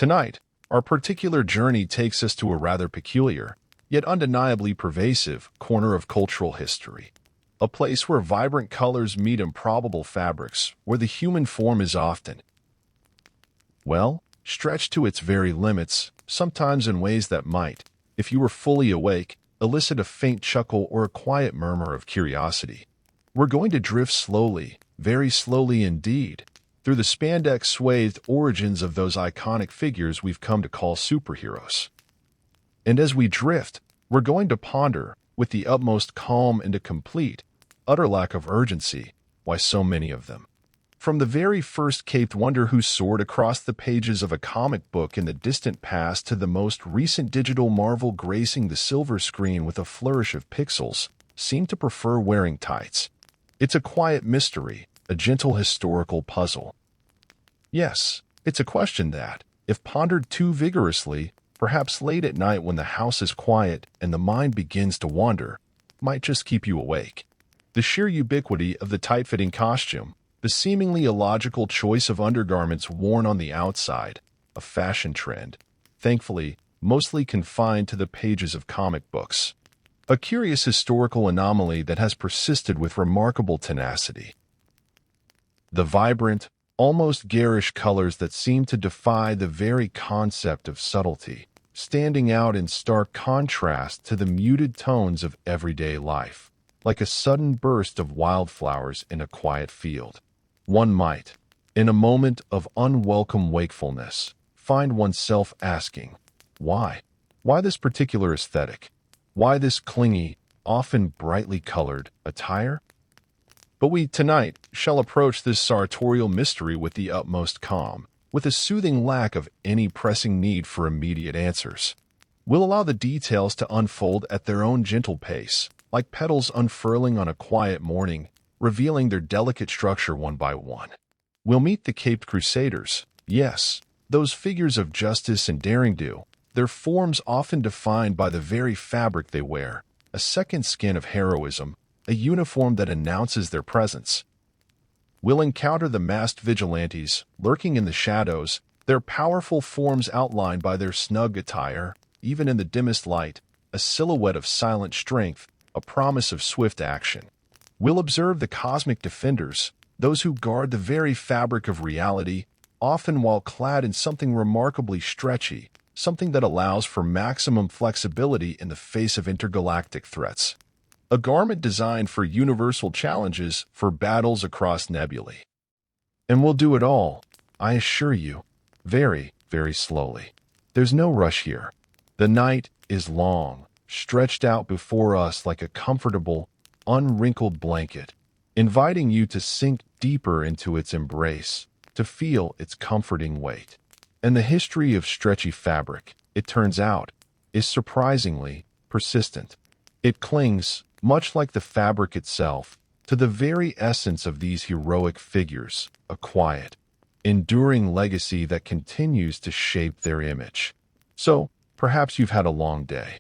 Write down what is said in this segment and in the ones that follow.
Tonight, our particular journey takes us to a rather peculiar, yet undeniably pervasive, corner of cultural history. A place where vibrant colors meet improbable fabrics, where the human form is often, well, stretched to its very limits, sometimes in ways that might, if you were fully awake, elicit a faint chuckle or a quiet murmur of curiosity. We're going to drift slowly, very slowly indeed, through the spandex-swathed origins of those iconic figures we've come to call superheroes. And as we drift, we're going to ponder, with the utmost calm and a complete, utter lack of urgency, why so many of them. From the very first caped wonder who soared across the pages of a comic book in the distant past to the most recent digital marvel gracing the silver screen with a flourish of pixels, seemed to prefer wearing tights. It's a quiet mystery, a gentle historical puzzle. Yes, it's a question that, if pondered too vigorously, perhaps late at night when the house is quiet and the mind begins to wander, might just keep you awake. The sheer ubiquity of the tight-fitting costume, the seemingly illogical choice of undergarments worn on the outside, a fashion trend, thankfully, mostly confined to the pages of comic books. A curious historical anomaly that has persisted with remarkable tenacity. The vibrant, almost garish colors that seem to defy the very concept of subtlety, standing out in stark contrast to the muted tones of everyday life, like a sudden burst of wildflowers in a quiet field. One might, in a moment of unwelcome wakefulness, find oneself asking, why? Why this particular aesthetic? Why this clingy, often brightly colored, attire? But we, tonight, shall approach this sartorial mystery with the utmost calm, with a soothing lack of any pressing need for immediate answers. We'll allow the details to unfold at their own gentle pace, like petals unfurling on a quiet morning, revealing their delicate structure one by one. We'll meet the caped crusaders, yes, those figures of justice and derring-do, their forms often defined by the very fabric they wear, a second skin of heroism, a uniform that announces their presence. We'll encounter the masked vigilantes, lurking in the shadows, their powerful forms outlined by their snug attire, even in the dimmest light, a silhouette of silent strength, a promise of swift action. We'll observe the cosmic defenders, those who guard the very fabric of reality, often while clad in something remarkably stretchy, something that allows for maximum flexibility in the face of intergalactic threats. A garment designed for universal challenges, for battles across nebulae. And we'll do it all, I assure you, very, very slowly. There's no rush here. The night is long, stretched out before us like a comfortable, unwrinkled blanket, inviting you to sink deeper into its embrace, to feel its comforting weight. And the history of stretchy fabric, it turns out, is surprisingly persistent. It clings, much like the fabric itself, to the very essence of these heroic figures, a quiet, enduring legacy that continues to shape their image. So, perhaps you've had a long day.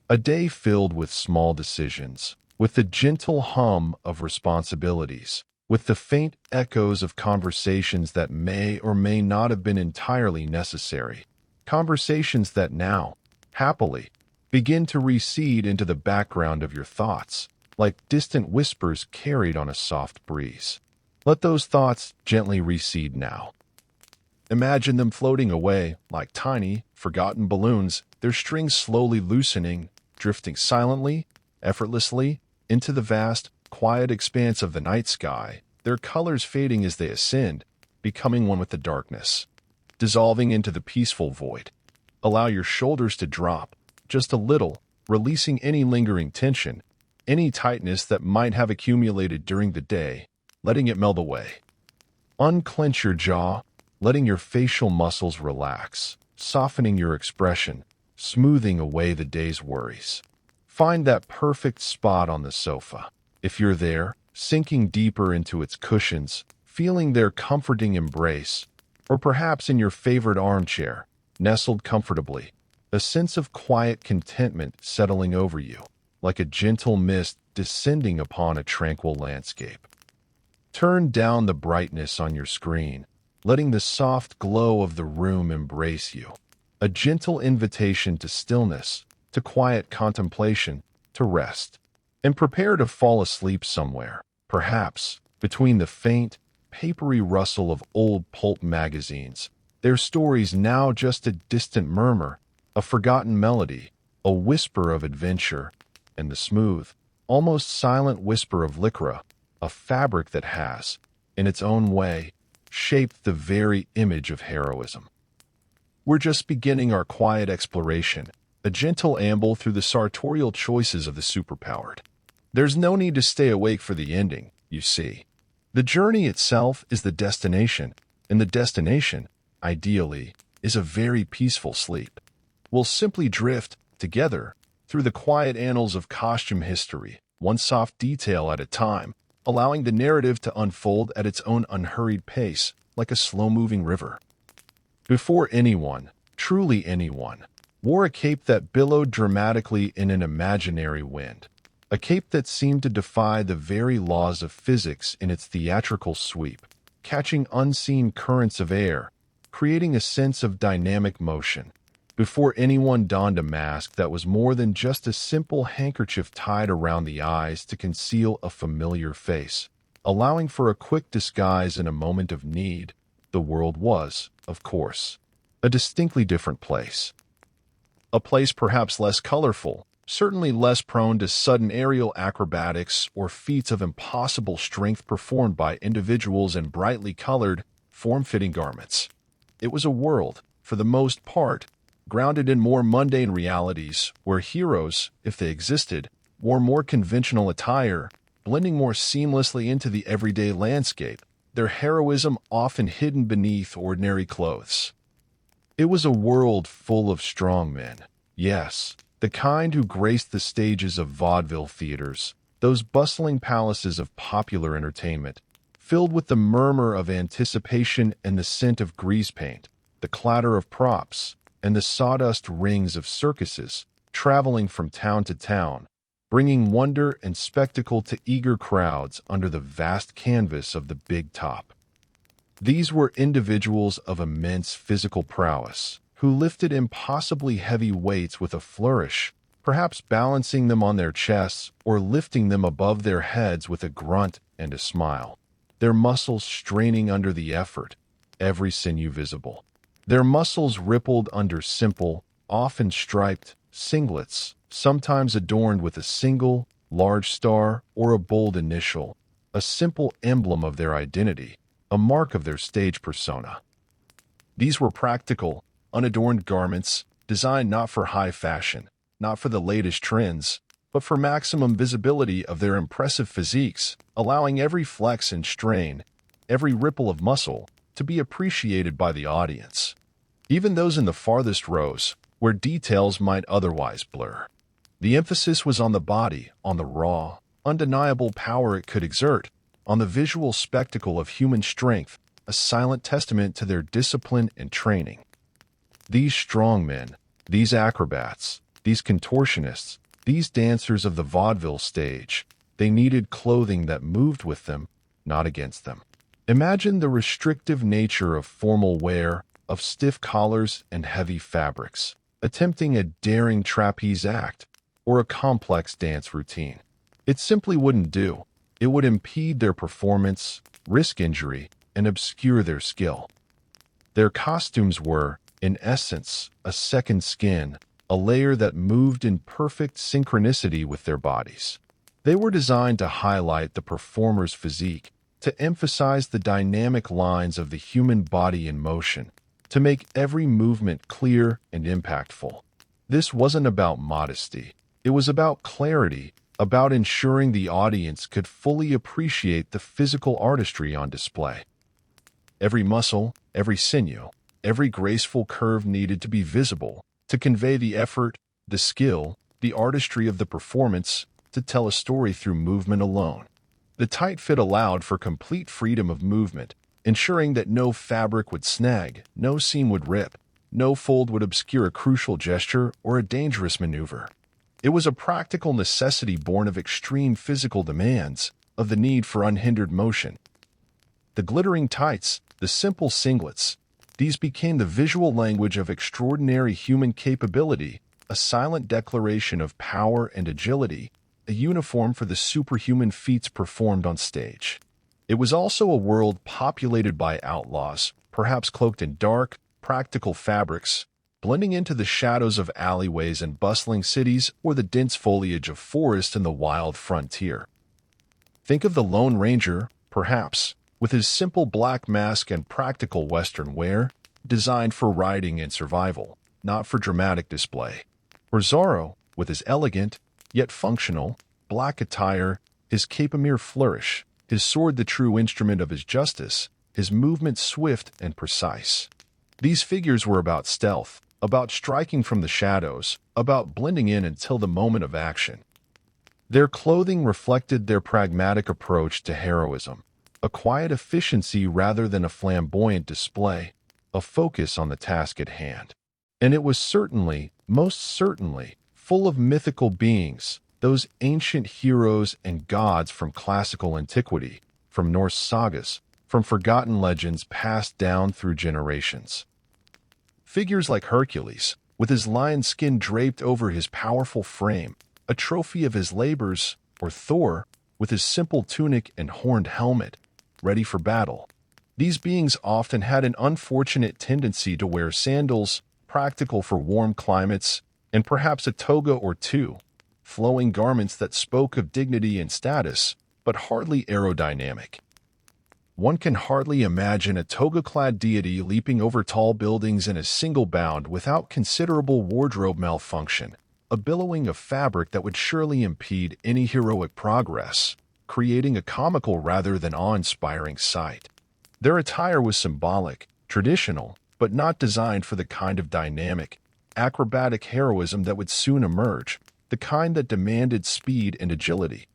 A day filled with small decisions, with the gentle hum of responsibilities, with the faint echoes of conversations that may or may not have been entirely necessary, conversations that now, happily, begin to recede into the background of your thoughts, like distant whispers carried on a soft breeze. Let those thoughts gently recede now. Imagine them floating away like tiny, forgotten balloons, their strings slowly loosening, drifting silently, effortlessly, into the vast, quiet expanse of the night sky, their colors fading as they ascend, becoming one with the darkness, dissolving into the peaceful void. Allow your shoulders to drop, just a little, releasing any lingering tension, any tightness that might have accumulated during the day, letting it melt away. Unclench your jaw, letting your facial muscles relax, softening your expression, smoothing away the day's worries. Find that perfect spot on the sofa. If you're there, sinking deeper into its cushions, feeling their comforting embrace, or perhaps in your favorite armchair, nestled comfortably, a sense of quiet contentment settling over you, like a gentle mist descending upon a tranquil landscape. Turn down the brightness on your screen. letting the soft glow of the room embrace you. A gentle invitation to stillness, to quiet contemplation, to rest. And prepare to fall asleep somewhere, perhaps, between the faint, papery rustle of old pulp magazines, their stories now just a distant murmur, a forgotten melody, a whisper of adventure, and the smooth, almost silent whisper of lycra, a fabric that has, in its own way, shaped the very image of heroism. We're just beginning our quiet exploration, a gentle amble through the sartorial choices of the superpowered. There's no need to stay awake for the ending, you see. The journey itself is the destination, and the destination, ideally, is a very peaceful sleep. We'll simply drift, together, through the quiet annals of costume history, one soft detail at a time, allowing the narrative to unfold at its own unhurried pace, like a slow-moving river. Before anyone, truly anyone, wore a cape that billowed dramatically in an imaginary wind, a cape that seemed to defy the very laws of physics in its theatrical sweep, catching unseen currents of air, creating a sense of dynamic motion. Before anyone donned a mask that was more than just a simple handkerchief tied around the eyes to conceal a familiar face, allowing for a quick disguise in a moment of need, the world was, of course, a distinctly different place. A place perhaps less colorful, certainly less prone to sudden aerial acrobatics or feats of impossible strength performed by individuals in brightly colored, form-fitting garments. It was a world, for the most part, grounded in more mundane realities, where heroes, if they existed, wore more conventional attire, blending more seamlessly into the everyday landscape, their heroism often hidden beneath ordinary clothes. It was a world full of strongmen, yes, the kind who graced the stages of vaudeville theaters, those bustling palaces of popular entertainment, filled with the murmur of anticipation and the scent of grease paint, the clatter of props, and the sawdust rings of circuses, traveling from town to town, bringing wonder and spectacle to eager crowds under the vast canvas of the big top. These were individuals of immense physical prowess, who lifted impossibly heavy weights with a flourish, perhaps balancing them on their chests or lifting them above their heads with a grunt and a smile, their muscles straining under the effort, every sinew visible. Their muscles rippled under simple, often striped, singlets, sometimes adorned with a single, large star or a bold initial, a simple emblem of their identity, a mark of their stage persona. These were practical, unadorned garments, designed not for high fashion, not for the latest trends, but for maximum visibility of their impressive physiques, allowing every flex and strain, every ripple of muscle, to be appreciated by the audience, even those in the farthest rows, where details might otherwise blur. The emphasis was on the body, on the raw, undeniable power it could exert, on the visual spectacle of human strength, a silent testament to their discipline and training. These strongmen, these acrobats, these contortionists, these dancers of the vaudeville stage, they needed clothing that moved with them, not against them. Imagine the restrictive nature of formal wear, of stiff collars and heavy fabrics, attempting a daring trapeze act or a complex dance routine. It simply wouldn't do. It would impede their performance, risk injury, and obscure their skill. Their costumes were, in essence, a second skin, a layer that moved in perfect synchronicity with their bodies. They were designed to highlight the performer's physique, to emphasize the dynamic lines of the human body in motion, to make every movement clear and impactful. This wasn't about modesty. It was about clarity, about ensuring the audience could fully appreciate the physical artistry on display. Every muscle, every sinew, every graceful curve needed to be visible, to convey the effort, the skill, the artistry of the performance, to tell a story through movement alone. The tight fit allowed for complete freedom of movement, ensuring that no fabric would snag, no seam would rip, no fold would obscure a crucial gesture or a dangerous maneuver. It was a practical necessity born of extreme physical demands, of the need for unhindered motion. The glittering tights, the simple singlets. These became the visual language of extraordinary human capability, a silent declaration of power and agility, a uniform for the superhuman feats performed on stage. It was also a world populated by outlaws, perhaps cloaked in dark, practical fabrics, blending into the shadows of alleyways and bustling cities or the dense foliage of forest in the wild frontier. Think of the Lone Ranger, perhaps, with his simple black mask and practical Western wear, designed for riding and survival, not for dramatic display. Or Zorro, with his elegant, yet functional, black attire, his cape a mere flourish, his sword the true instrument of his justice, his movements swift and precise. These figures were about stealth, about striking from the shadows, about blending in until the moment of action. Their clothing reflected their pragmatic approach to heroism, a quiet efficiency rather than a flamboyant display, a focus on the task at hand. And it was certainly, most certainly, full of mythical beings, those ancient heroes and gods from classical antiquity, from Norse sagas, from forgotten legends passed down through generations. Figures like Hercules, with his lion skin draped over his powerful frame, a trophy of his labors, or Thor, with his simple tunic and horned helmet, ready for battle. These beings often had an unfortunate tendency to wear sandals, practical for warm climates, and perhaps a toga or two, flowing garments that spoke of dignity and status, but hardly aerodynamic. One can hardly imagine a toga-clad deity leaping over tall buildings in a single bound without considerable wardrobe malfunction, a billowing of fabric that would surely impede any heroic progress, creating a comical rather than awe-inspiring sight. Their attire was symbolic, traditional, but not designed for the kind of dynamic, acrobatic heroism that would soon emerge, the kind that demanded speed and agility.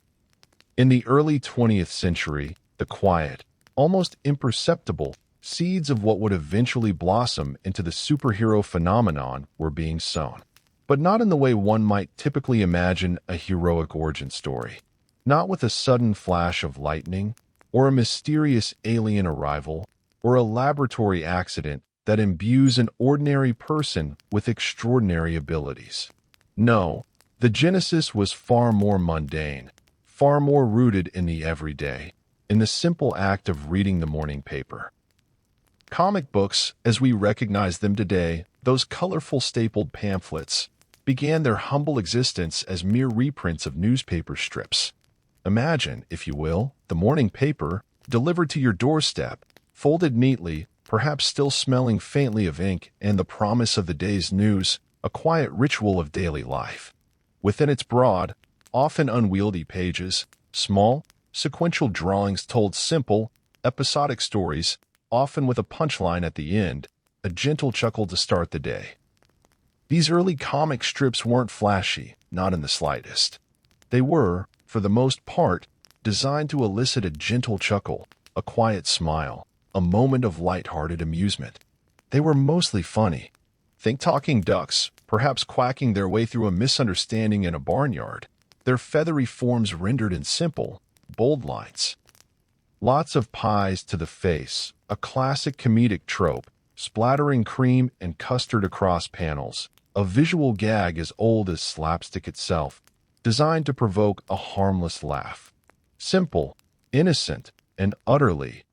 In the early 20th century, the quiet, almost imperceptible, seeds of what would eventually blossom into the superhero phenomenon were being sown. But not in the way one might typically imagine a heroic origin story. Not with a sudden flash of lightning, or a mysterious alien arrival, or a laboratory accident that imbues an ordinary person with extraordinary abilities. No, the genesis was far more mundane, far more rooted in the everyday, in the simple act of reading the morning paper. Comic books, as we recognize them today, those colorful stapled pamphlets, began their humble existence as mere reprints of newspaper strips. Imagine, if you will, the morning paper, delivered to your doorstep, folded neatly, perhaps still smelling faintly of ink and the promise of the day's news, a quiet ritual of daily life. Within its broad, often unwieldy pages, small, sequential drawings told simple, episodic stories, often with a punchline at the end, a gentle chuckle to start the day. These early comic strips weren't flashy, not in the slightest. They were, for the most part, designed to elicit a gentle chuckle, a quiet smile, a moment of light-hearted amusement. They were mostly funny. Think talking ducks, perhaps quacking their way through a misunderstanding in a barnyard, their feathery forms rendered in simple, bold lines. Lots of pies to the face, a classic comedic trope, splattering cream and custard across panels, a visual gag as old as slapstick itself, designed to provoke a harmless laugh. Simple, innocent, and utterly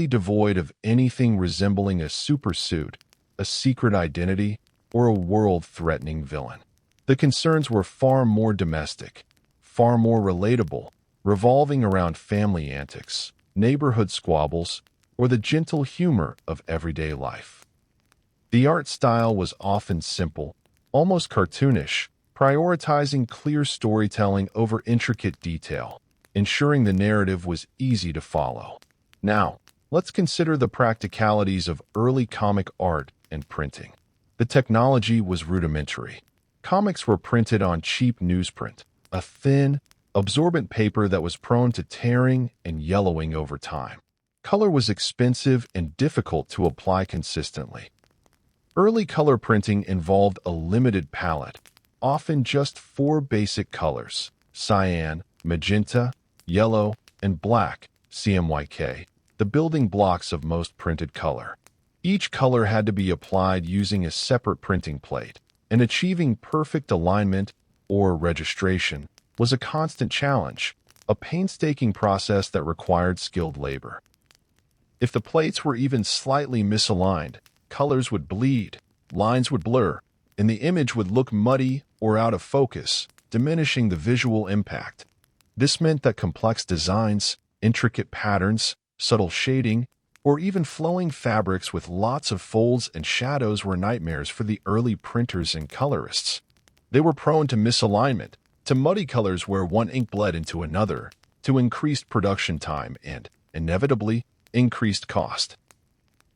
devoid of anything resembling a supersuit, a secret identity, or a world-threatening villain. The concerns were far more domestic, far more relatable, revolving around family antics, neighborhood squabbles, or the gentle humor of everyday life. The art style was often simple, almost cartoonish, prioritizing clear storytelling over intricate detail, ensuring the narrative was easy to follow. Now, let's consider the practicalities of early comic art and printing. The technology was rudimentary. Comics were printed on cheap newsprint, a thin, absorbent paper that was prone to tearing and yellowing over time. Color was expensive and difficult to apply consistently. Early color printing involved a limited palette, often just 4 basic colors: cyan, magenta, yellow, and black, CMYK, the building blocks of most printed color. Each color had to be applied using a separate printing plate, and achieving perfect alignment, or registration, was a constant challenge, a painstaking process that required skilled labor. If the plates were even slightly misaligned, colors would bleed, lines would blur, and the image would look muddy or out of focus, diminishing the visual impact. This meant that complex designs, intricate patterns, subtle shading, or even flowing fabrics with lots of folds and shadows were nightmares for the early printers and colorists. They were prone to misalignment, to muddy colors where one ink bled into another, to increased production time and, inevitably, increased cost.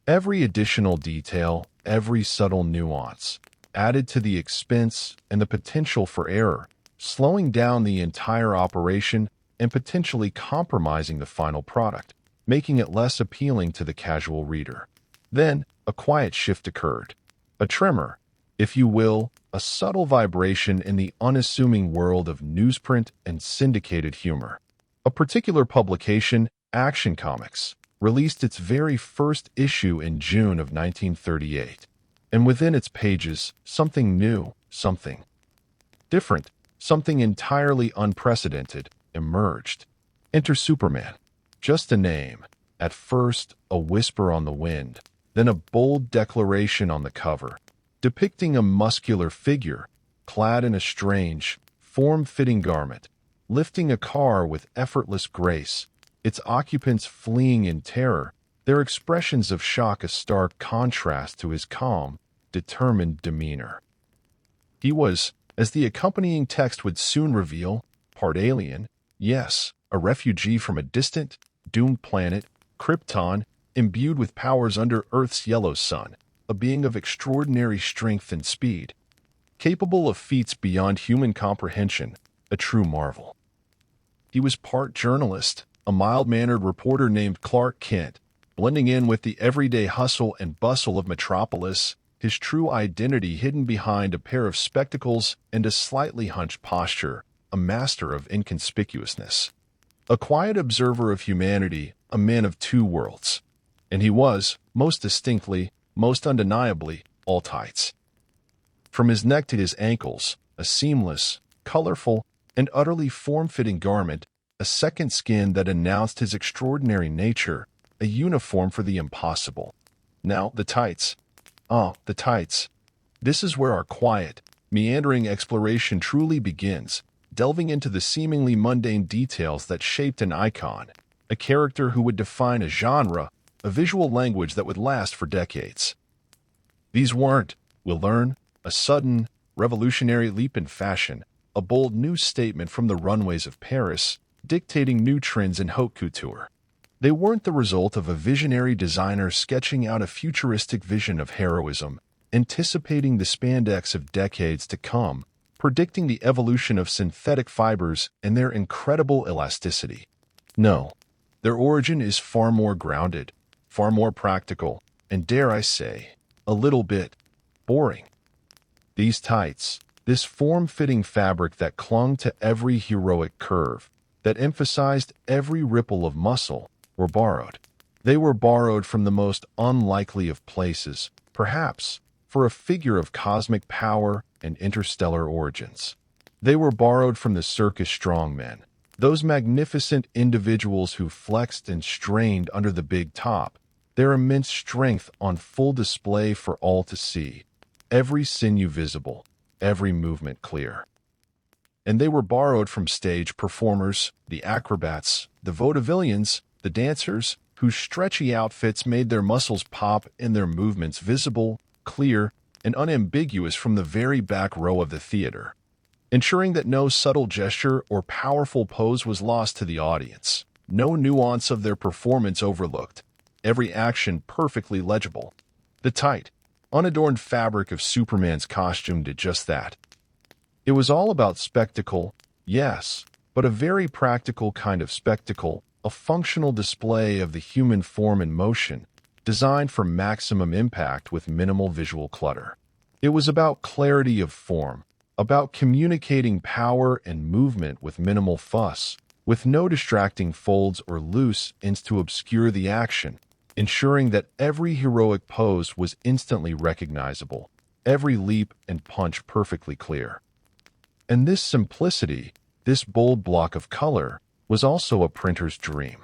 Every additional detail, every subtle nuance, added to the expense and the potential for error, slowing down the entire operation and potentially compromising the final product, making it less appealing to the casual reader. Then, a quiet shift occurred. A tremor, if you will, a subtle vibration in the unassuming world of newsprint and syndicated humor. A particular publication, Action Comics, released its very first issue in June of 1938. And within its pages, something new, something different, something entirely unprecedented, emerged. Enter Superman. Just a name. At first, a whisper on the wind, then a bold declaration on the cover, depicting a muscular figure, clad in a strange, form-fitting garment, lifting a car with effortless grace, its occupants fleeing in terror, their expressions of shock a stark contrast to his calm, determined demeanor. He was, as the accompanying text would soon reveal, part alien, yes, a refugee from a distant, doomed planet, Krypton, imbued with powers under Earth's yellow sun, a being of extraordinary strength and speed, capable of feats beyond human comprehension, a true marvel. He was part journalist, a mild-mannered reporter named Clark Kent, blending in with the everyday hustle and bustle of Metropolis, his true identity hidden behind a pair of spectacles and a slightly hunched posture, a master of inconspicuousness. A quiet observer of humanity, a man of two worlds. And he was, most distinctly, most undeniably, all tights. From his neck to his ankles, a seamless, colorful, and utterly form-fitting garment, a second skin that announced his extraordinary nature, a uniform for the impossible. Now, the tights. Ah, the tights. This is where our quiet, meandering exploration truly begins, delving into the seemingly mundane details that shaped an icon, a character who would define a genre, a visual language that would last for decades. These weren't, we'll learn, a sudden, revolutionary leap in fashion, a bold new statement from the runways of Paris, dictating new trends in haute couture. They weren't the result of a visionary designer sketching out a futuristic vision of heroism, anticipating the spandex of decades to come, predicting the evolution of synthetic fibers and their incredible elasticity. No, their origin is far more grounded, far more practical, and dare I say, a little bit boring. These tights, this form-fitting fabric that clung to every heroic curve, that emphasized every ripple of muscle, were borrowed. They were borrowed from the most unlikely of places, perhaps, for a figure of cosmic power and interstellar origins. They were borrowed from the circus strongmen, those magnificent individuals who flexed and strained under the big top, their immense strength on full display for all to see, every sinew visible, every movement clear. And they were borrowed from stage performers, the acrobats, the vaudevillians, the dancers, whose stretchy outfits made their muscles pop and their movements visible, clear, and unambiguous from the very back row of the theater, ensuring that no subtle gesture or powerful pose was lost to the audience, no nuance of their performance overlooked, every action perfectly legible. The tight, unadorned fabric of Superman's costume did just that. It was all about spectacle, yes, but a very practical kind of spectacle, a functional display of the human form in motion, designed for maximum impact with minimal visual clutter. It was about clarity of form, about communicating power and movement with minimal fuss, with no distracting folds or loose ends to obscure the action, ensuring that every heroic pose was instantly recognizable, every leap and punch perfectly clear. And this simplicity, this bold block of color, was also a printer's dream.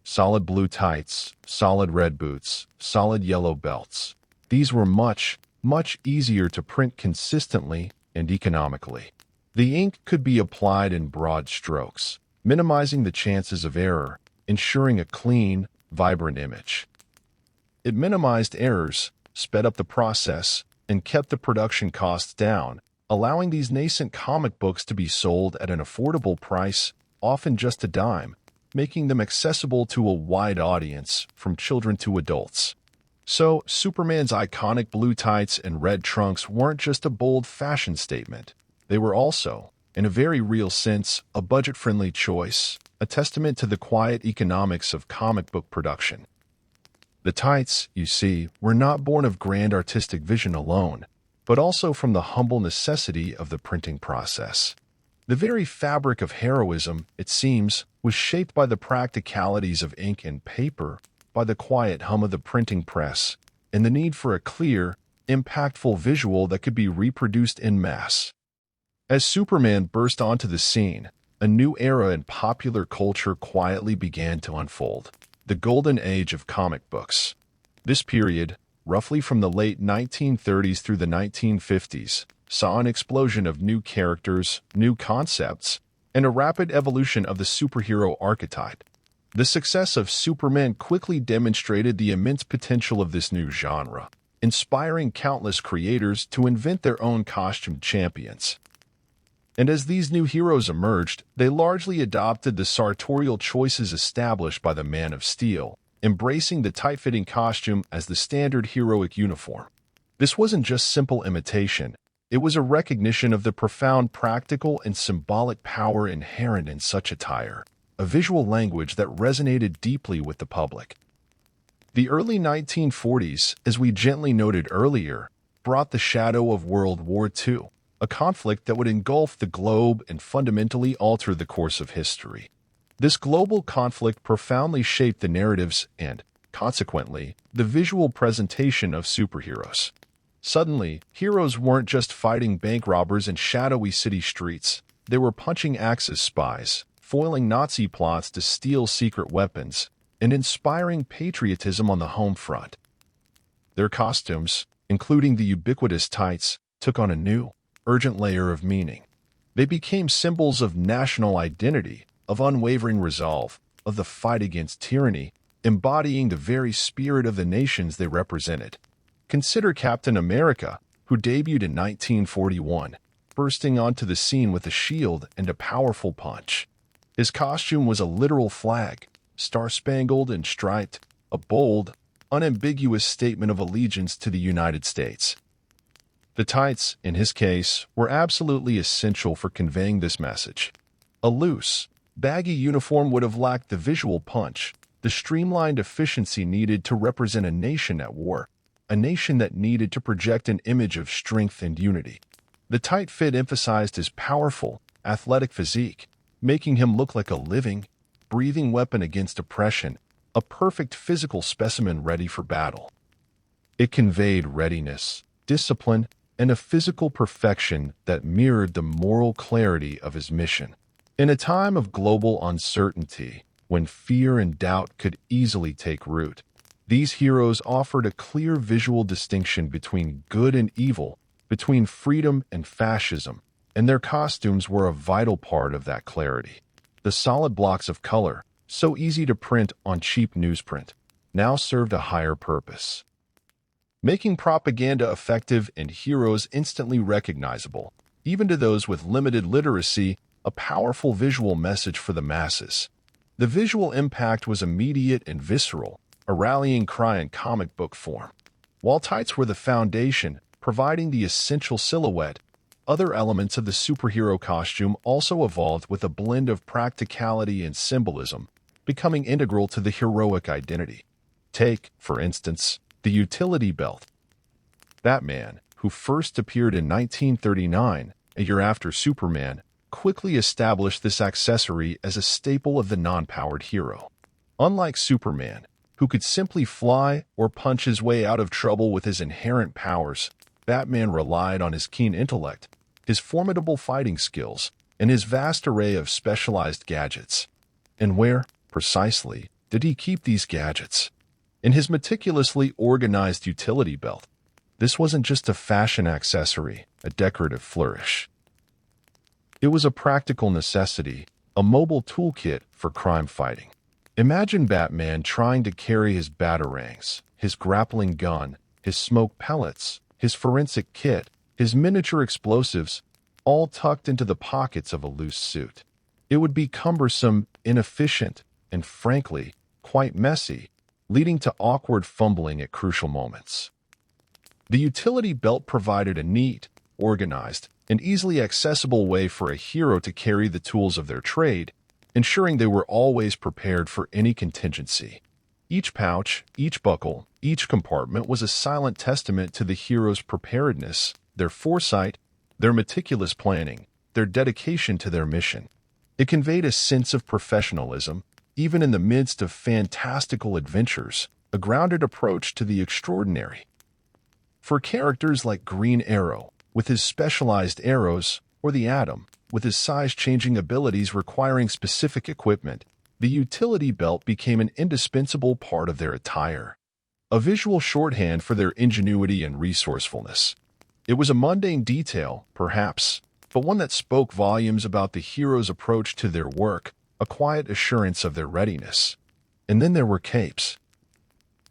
Solid blue tights, solid red boots, solid yellow belts. These were much, much easier to print consistently and economically. The ink could be applied in broad strokes, minimizing the chances of error, ensuring a clean, vibrant image. It minimized errors, sped up the process, and kept the production costs down, allowing these nascent comic books to be sold at an affordable price, often just a dime, making them accessible to a wide audience, from children to adults. So, Superman's iconic blue tights and red trunks weren't just a bold fashion statement. They were also, in a very real sense, a budget-friendly choice, a testament to the quiet economics of comic book production. The tights, you see, were not born of grand artistic vision alone, but also from the humble necessity of the printing process. The very fabric of heroism, it seems, was shaped by the practicalities of ink and paper, by the quiet hum of the printing press, and the need for a clear, impactful visual that could be reproduced en masse. As Superman burst onto the scene, a new era in popular culture quietly began to unfold. The golden age of comic books. This period, roughly from the late 1930s through the 1950s, saw an explosion of new characters, new concepts, and a rapid evolution of the superhero archetype. The success of Superman quickly demonstrated the immense potential of this new genre, inspiring countless creators to invent their own costumed champions. And as these new heroes emerged, they largely adopted the sartorial choices established by the Man of Steel, embracing the tight-fitting costume as the standard heroic uniform. This wasn't just simple imitation, it was a recognition of the profound practical and symbolic power inherent in such attire, a visual language that resonated deeply with the public. The early 1940s, as we gently noted earlier, brought the shadow of World War II, a conflict that would engulf the globe and fundamentally alter the course of history. This global conflict profoundly shaped the narratives and, consequently, the visual presentation of superheroes. Suddenly, heroes weren't just fighting bank robbers in shadowy city streets. They were punching Axis spies, foiling Nazi plots to steal secret weapons, and inspiring patriotism on the home front. Their costumes, including the ubiquitous tights, took on a new, urgent layer of meaning. They became symbols of national identity, of unwavering resolve, of the fight against tyranny, embodying the very spirit of the nations they represented. Consider Captain America, who debuted in 1941, bursting onto the scene with a shield and a powerful punch. His costume was a literal flag, star-spangled and striped, a bold, unambiguous statement of allegiance to the United States. The tights, in his case, were absolutely essential for conveying this message. A loose, baggy uniform would have lacked the visual punch, the streamlined efficiency needed to represent a nation at war, a nation that needed to project an image of strength and unity. The tight fit emphasized his powerful, athletic physique, making him look like a living, breathing weapon against oppression, a perfect physical specimen ready for battle. It conveyed readiness, discipline, and a physical perfection that mirrored the moral clarity of his mission. In a time of global uncertainty, when fear and doubt could easily take root, these heroes offered a clear visual distinction between good and evil, between freedom and fascism, and their costumes were a vital part of that clarity. The solid blocks of color, so easy to print on cheap newsprint, now served a higher purpose. Making propaganda effective and heroes instantly recognizable, even to those with limited literacy, a powerful visual message for the masses. The visual impact was immediate and visceral, a rallying cry in comic book form. While tights were the foundation, providing the essential silhouette, other elements of the superhero costume also evolved with a blend of practicality and symbolism, becoming integral to the heroic identity. Take, for instance, the utility belt. Batman, who first appeared in 1939, a year after Superman, quickly established this accessory as a staple of the non-powered hero. Unlike Superman, who could simply fly or punch his way out of trouble with his inherent powers, Batman relied on his keen intellect, his formidable fighting skills, and his vast array of specialized gadgets. And where, precisely, did he keep these gadgets? In his meticulously organized utility belt. This wasn't just a fashion accessory, a decorative flourish. It was a practical necessity, a mobile toolkit for crime fighting. Imagine Batman trying to carry his batarangs, his grappling gun, his smoke pellets, his forensic kit, his miniature explosives, all tucked into the pockets of a loose suit. It would be cumbersome, inefficient, and frankly, quite messy, leading to awkward fumbling at crucial moments. The utility belt provided a neat, organized, and easily accessible way for a hero to carry the tools of their trade, ensuring they were always prepared for any contingency. Each pouch, each buckle, each compartment was a silent testament to the hero's preparedness, their foresight, their meticulous planning, their dedication to their mission. It conveyed a sense of professionalism, even in the midst of fantastical adventures, a grounded approach to the extraordinary. For characters like Green Arrow, with his specialized arrows, or the Atom, with his size-changing abilities requiring specific equipment, the utility belt became an indispensable part of their attire, a visual shorthand for their ingenuity and resourcefulness. It was a mundane detail, perhaps, but one that spoke volumes about the hero's approach to their work, a quiet assurance of their readiness. And then there were capes.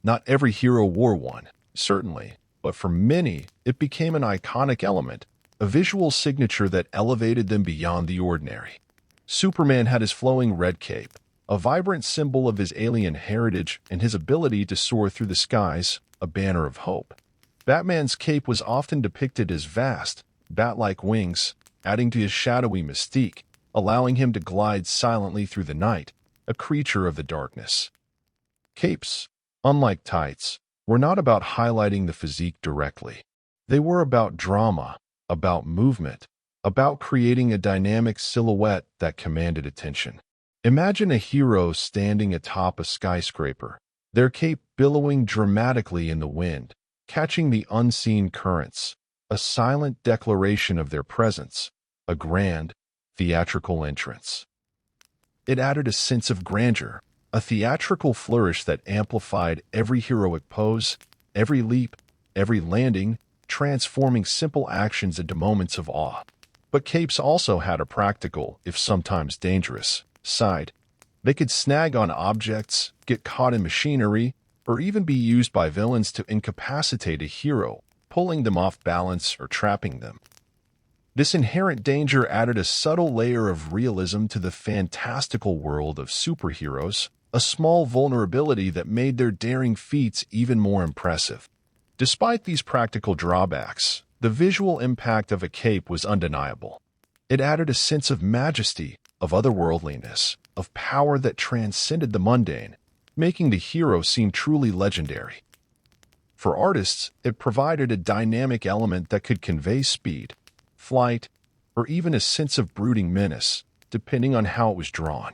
Not every hero wore one, certainly, but for many, it became an iconic element, a visual signature that elevated them beyond the ordinary. Superman had his flowing red cape, a vibrant symbol of his alien heritage and his ability to soar through the skies, a banner of hope. Batman's cape was often depicted as vast, bat-like wings, adding to his shadowy mystique, allowing him to glide silently through the night, a creature of the darkness. Capes, unlike tights, were not about highlighting the physique directly. They were about drama, about movement, about creating a dynamic silhouette that commanded attention. Imagine a hero standing atop a skyscraper, their cape billowing dramatically in the wind, catching the unseen currents, a silent declaration of their presence, a grand, theatrical entrance. It added a sense of grandeur, a theatrical flourish that amplified every heroic pose, every leap, every landing, transforming simple actions into moments of awe. But capes also had a practical, if sometimes dangerous, side. They could snag on objects, get caught in machinery, or even be used by villains to incapacitate a hero, pulling them off balance or trapping them. This inherent danger added a subtle layer of realism to the fantastical world of superheroes, a small vulnerability that made their daring feats even more impressive. Despite these practical drawbacks, the visual impact of a cape was undeniable. It added a sense of majesty, of otherworldliness, of power that transcended the mundane, making the hero seem truly legendary. For artists, it provided a dynamic element that could convey speed, flight, or even a sense of brooding menace, depending on how it was drawn.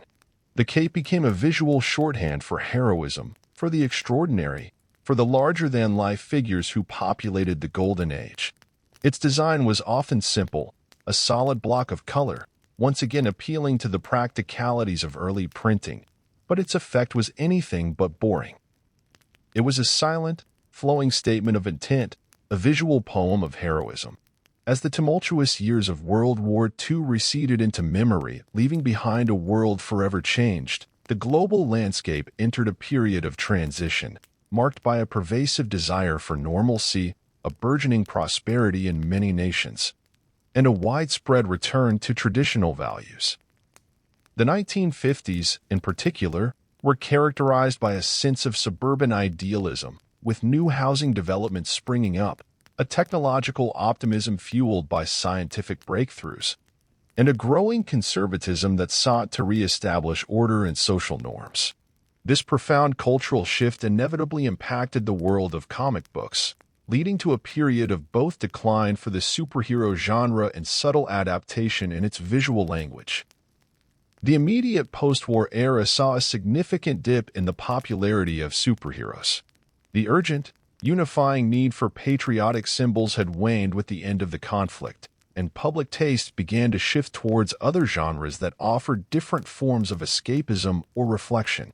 The cape became a visual shorthand for heroism, for the extraordinary, for the larger-than-life figures who populated the Golden Age. Its design was often simple, a solid block of color, once again appealing to the practicalities of early printing, but its effect was anything but boring. It was a silent, flowing statement of intent, a visual poem of heroism. As the tumultuous years of World War II receded into memory, leaving behind a world forever changed, the global landscape entered a period of transition, marked by a pervasive desire for normalcy, a burgeoning prosperity in many nations, and a widespread return to traditional values. The 1950s, in particular, were characterized by a sense of suburban idealism, with new housing developments springing up, a technological optimism fueled by scientific breakthroughs, and a growing conservatism that sought to reestablish order and social norms. This profound cultural shift inevitably impacted the world of comic books, leading to a period of both decline for the superhero genre and subtle adaptation in its visual language. The immediate post-war era saw a significant dip in the popularity of superheroes. The urgent, unifying need for patriotic symbols had waned with the end of the conflict, and public taste began to shift towards other genres that offered different forms of escapism or reflection.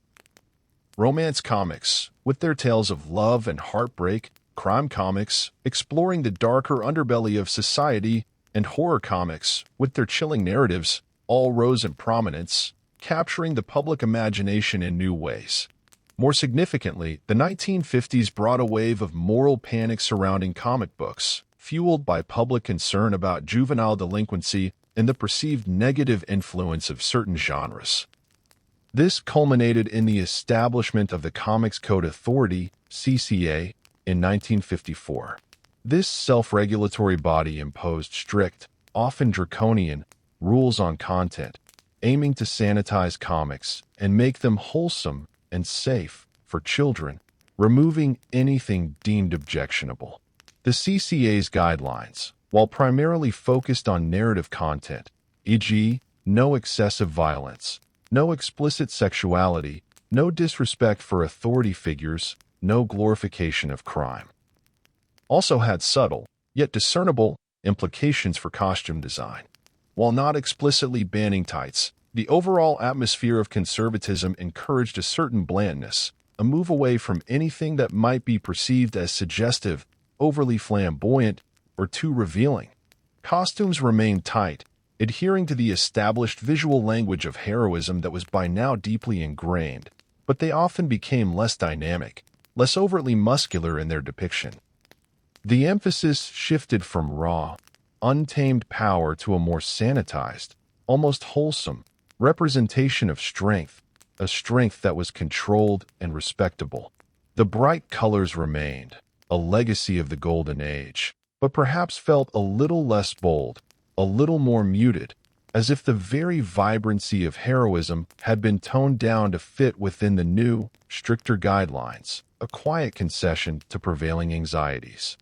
Romance comics, with their tales of love and heartbreak, crime comics, exploring the darker underbelly of society, and horror comics, with their chilling narratives, all rose in prominence, capturing the public imagination in new ways. More significantly, the 1950s brought a wave of moral panic surrounding comic books, fueled by public concern about juvenile delinquency and the perceived negative influence of certain genres. This culminated in the establishment of the Comics Code Authority, CCA, in 1954. This self-regulatory body imposed strict, often draconian, rules on content, aiming to sanitize comics and make them wholesome and safe for children, removing anything deemed objectionable. The CCA's guidelines, while primarily focused on narrative content, e.g., no excessive violence, no explicit sexuality, no disrespect for authority figures, no glorification of crime, also had subtle, yet discernible, implications for costume design. While not explicitly banning tights, the overall atmosphere of conservatism encouraged a certain blandness, a move away from anything that might be perceived as suggestive, overly flamboyant, or too revealing. Costumes remained tight, adhering to the established visual language of heroism that was by now deeply ingrained, but they often became less dynamic, less overtly muscular in their depiction. The emphasis shifted from raw, untamed power to a more sanitized, almost wholesome, representation of strength, a strength that was controlled and respectable. The bright colors remained, a legacy of the Golden Age, but perhaps felt a little less bold, a little more muted, as if the very vibrancy of heroism had been toned down to fit within the new, stricter guidelines, a quiet concession to prevailing anxieties.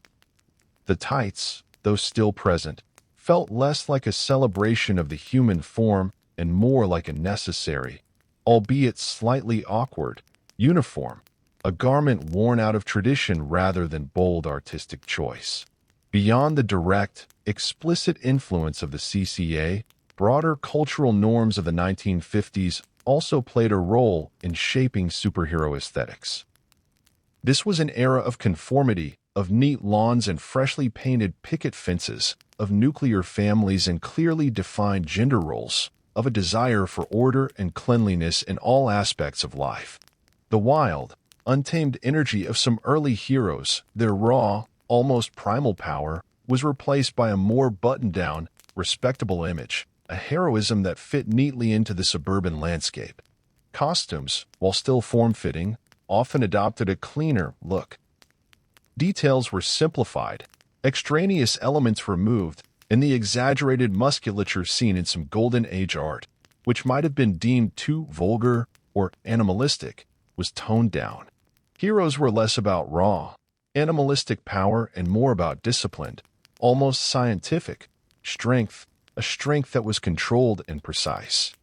The tights, though still present, felt less like a celebration of the human form and more like a necessary, albeit slightly awkward, uniform, a garment worn out of tradition rather than bold artistic choice. Beyond the direct, explicit influence of the CCA, broader cultural norms of the 1950s also played a role in shaping superhero aesthetics. This was an era of conformity, of neat lawns and freshly painted picket fences, of nuclear families and clearly defined gender roles, of a desire for order and cleanliness in all aspects of life. The wild, untamed energy of some early heroes, their raw, almost primal power, was replaced by a more buttoned-down, respectable image, a heroism that fit neatly into the suburban landscape. Costumes, while still form-fitting, often adopted a cleaner look. Details were simplified, extraneous elements removed, and the exaggerated musculature seen in some Golden Age art, which might have been deemed too vulgar or animalistic, was toned down. Heroes were less about raw, animalistic power and more about disciplined, almost scientific, strength, a strength that was controlled and precise.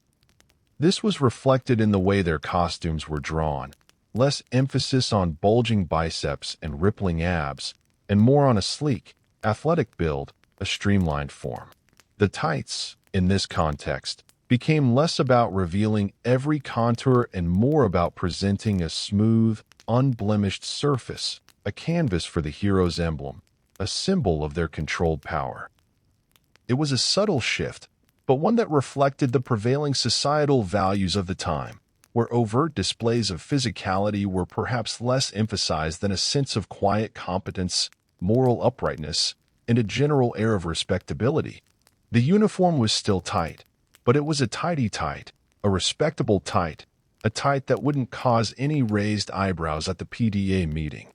This was reflected in the way their costumes were drawn, less emphasis on bulging biceps and rippling abs, and more on a sleek, athletic build, a streamlined form. The tights, in this context, became less about revealing every contour and more about presenting a smooth, unblemished surface, a canvas for the hero's emblem, a symbol of their controlled power. It was a subtle shift, but one that reflected the prevailing societal values of the time, where overt displays of physicality were perhaps less emphasized than a sense of quiet competence, moral uprightness, and a general air of respectability. The uniform was still tight, but it was a tidy tight, a respectable tight, a tight that wouldn't cause any raised eyebrows at the PDA meeting.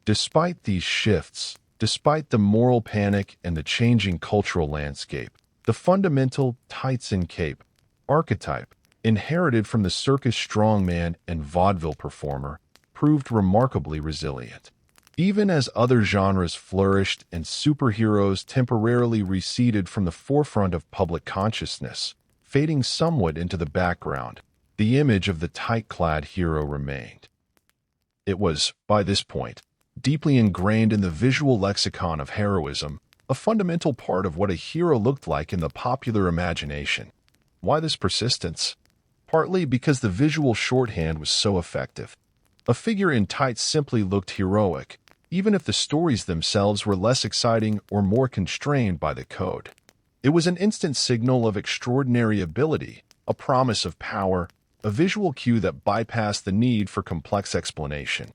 Despite these shifts, despite the moral panic and the changing cultural landscape, the fundamental tights and cape archetype, inherited from the circus strongman and vaudeville performer, proved remarkably resilient. Even as other genres flourished and superheroes temporarily receded from the forefront of public consciousness, fading somewhat into the background, the image of the tight-clad hero remained. It was, by this point, deeply ingrained in the visual lexicon of heroism, a fundamental part of what a hero looked like in the popular imagination. Why this persistence? Partly because the visual shorthand was so effective. A figure in tights simply looked heroic, even if the stories themselves were less exciting or more constrained by the code. It was an instant signal of extraordinary ability, a promise of power, a visual cue that bypassed the need for complex explanation.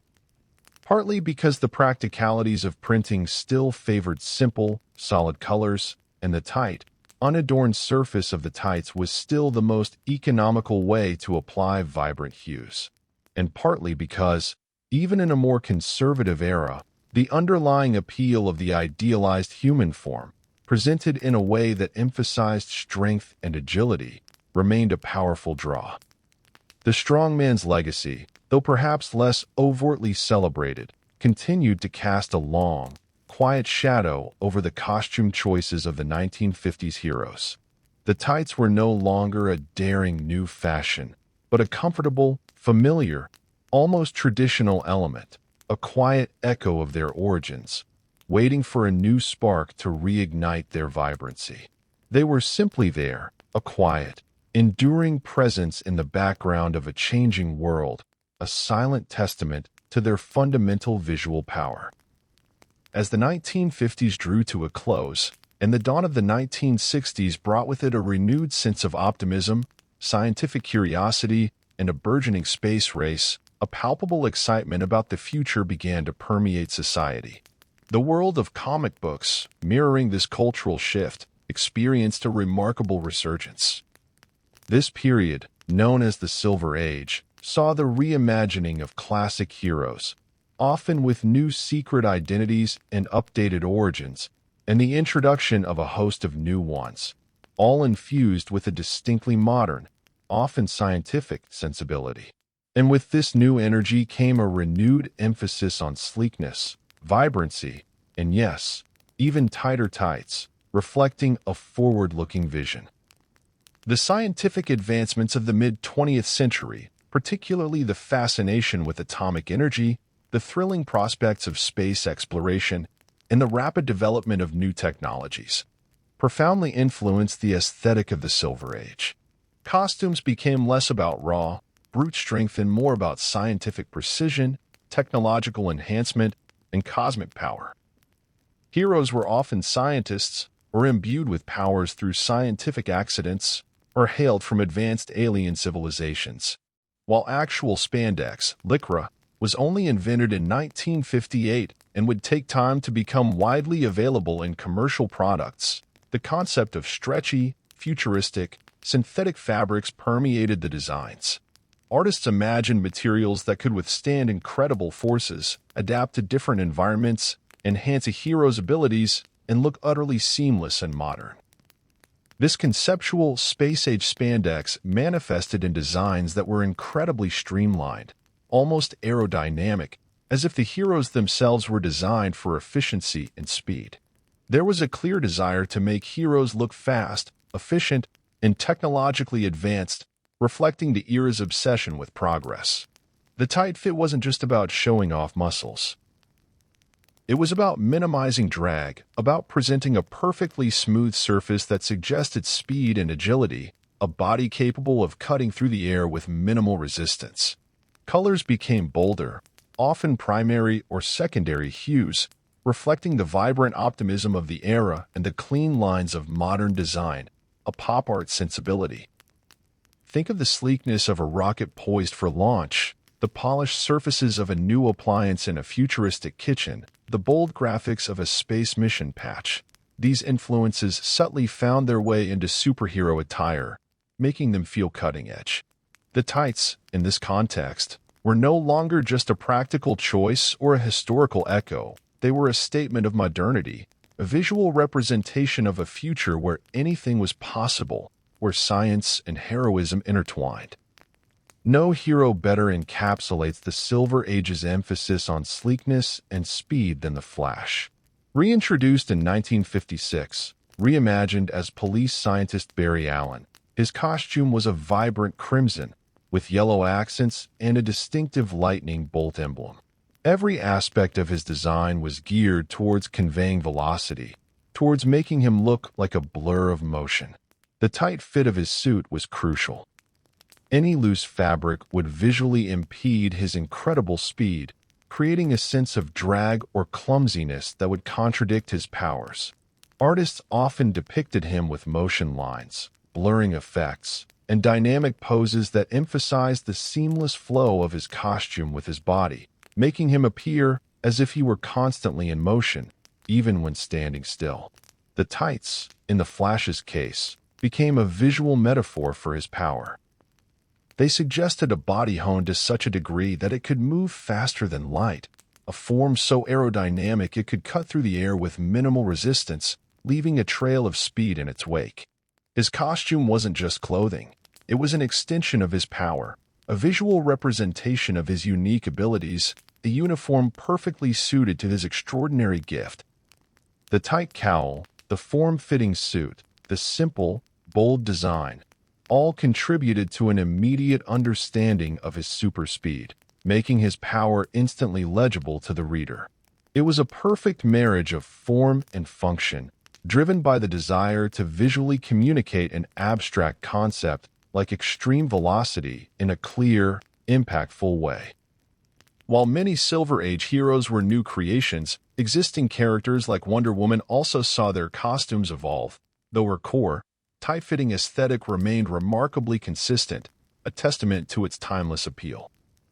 Partly because the practicalities of printing still favored simple, solid colors, and the tight, unadorned surface of the tights was still the most economical way to apply vibrant hues. And partly because, even in a more conservative era, the underlying appeal of the idealized human form, presented in a way that emphasized strength and agility, remained a powerful draw. The strongman's legacy, though perhaps less overtly celebrated, continued to cast a long, quiet shadow over the costume choices of the 1950s heroes. The tights were no longer a daring new fashion, but a comfortable, familiar, almost traditional element, a quiet echo of their origins, waiting for a new spark to reignite their vibrancy. They were simply there, a quiet, enduring presence in the background of a changing world, a silent testament to their fundamental visual power. As the 1950s drew to a close, and the dawn of the 1960s brought with it a renewed sense of optimism, scientific curiosity, and a burgeoning space race, a palpable excitement about the future began to permeate society. The world of comic books, mirroring this cultural shift, experienced a remarkable resurgence. This period, known as the Silver Age, saw the reimagining of classic heroes, often with new secret identities and updated origins, and the introduction of a host of new ones, all infused with a distinctly modern, often scientific sensibility. And with this new energy came a renewed emphasis on sleekness, vibrancy, and yes, even tighter tights, reflecting a forward-looking vision. The scientific advancements of the mid-20th century, particularly the fascination with atomic energy, the thrilling prospects of space exploration, and the rapid development of new technologies, profoundly influenced the aesthetic of the Silver Age. Costumes became less about raw, brute strength and more about scientific precision, technological enhancement, and cosmic power. Heroes were often scientists, or imbued with powers through scientific accidents, or hailed from advanced alien civilizations. While actual spandex, lycra, was only invented in 1958 and would take time to become widely available in commercial products, the concept of stretchy, futuristic, synthetic fabrics permeated the designs. Artists imagined materials that could withstand incredible forces, adapt to different environments, enhance a hero's abilities, and look utterly seamless and modern. This conceptual space-age spandex manifested in designs that were incredibly streamlined, almost aerodynamic, as if the heroes themselves were designed for efficiency and speed. There was a clear desire to make heroes look fast, efficient, and technologically advanced, reflecting the era's obsession with progress. The tight fit wasn't just about showing off muscles. It was about minimizing drag, about presenting a perfectly smooth surface that suggested speed and agility, a body capable of cutting through the air with minimal resistance. Colors became bolder, often primary or secondary hues, reflecting the vibrant optimism of the era and the clean lines of modern design, a pop art sensibility. Think of the sleekness of a rocket poised for launch, the polished surfaces of a new appliance in a futuristic kitchen, the bold graphics of a space mission patch. These influences subtly found their way into superhero attire, making them feel cutting edge. The tights, in this context, were no longer just a practical choice or a historical echo. They were a statement of modernity, a visual representation of a future where anything was possible, where science and heroism intertwined. No hero better encapsulates the Silver Age's emphasis on sleekness and speed than the Flash. Reintroduced in 1956, reimagined as police scientist Barry Allen, his costume was a vibrant crimson, with yellow accents and a distinctive lightning bolt emblem. Every aspect of his design was geared towards conveying velocity, towards making him look like a blur of motion. The tight fit of his suit was crucial. Any loose fabric would visually impede his incredible speed, creating a sense of drag or clumsiness that would contradict his powers. Artists often depicted him with motion lines, blurring effects, and dynamic poses that emphasized the seamless flow of his costume with his body, making him appear as if he were constantly in motion, even when standing still. The tights, in the Flash's case, became a visual metaphor for his power. They suggested a body honed to such a degree that it could move faster than light, a form so aerodynamic it could cut through the air with minimal resistance, leaving a trail of speed in its wake. His costume wasn't just clothing. It was an extension of his power, a visual representation of his unique abilities, a uniform perfectly suited to his extraordinary gift. The tight cowl, the form-fitting suit, the simple, bold design, all contributed to an immediate understanding of his super speed, making his power instantly legible to the reader. It was a perfect marriage of form and function, driven by the desire to visually communicate an abstract concept like extreme velocity in a clear, impactful way. While many Silver Age heroes were new creations, existing characters like Wonder Woman also saw their costumes evolve, though her core, tight-fitting aesthetic remained remarkably consistent, a testament to its timeless appeal.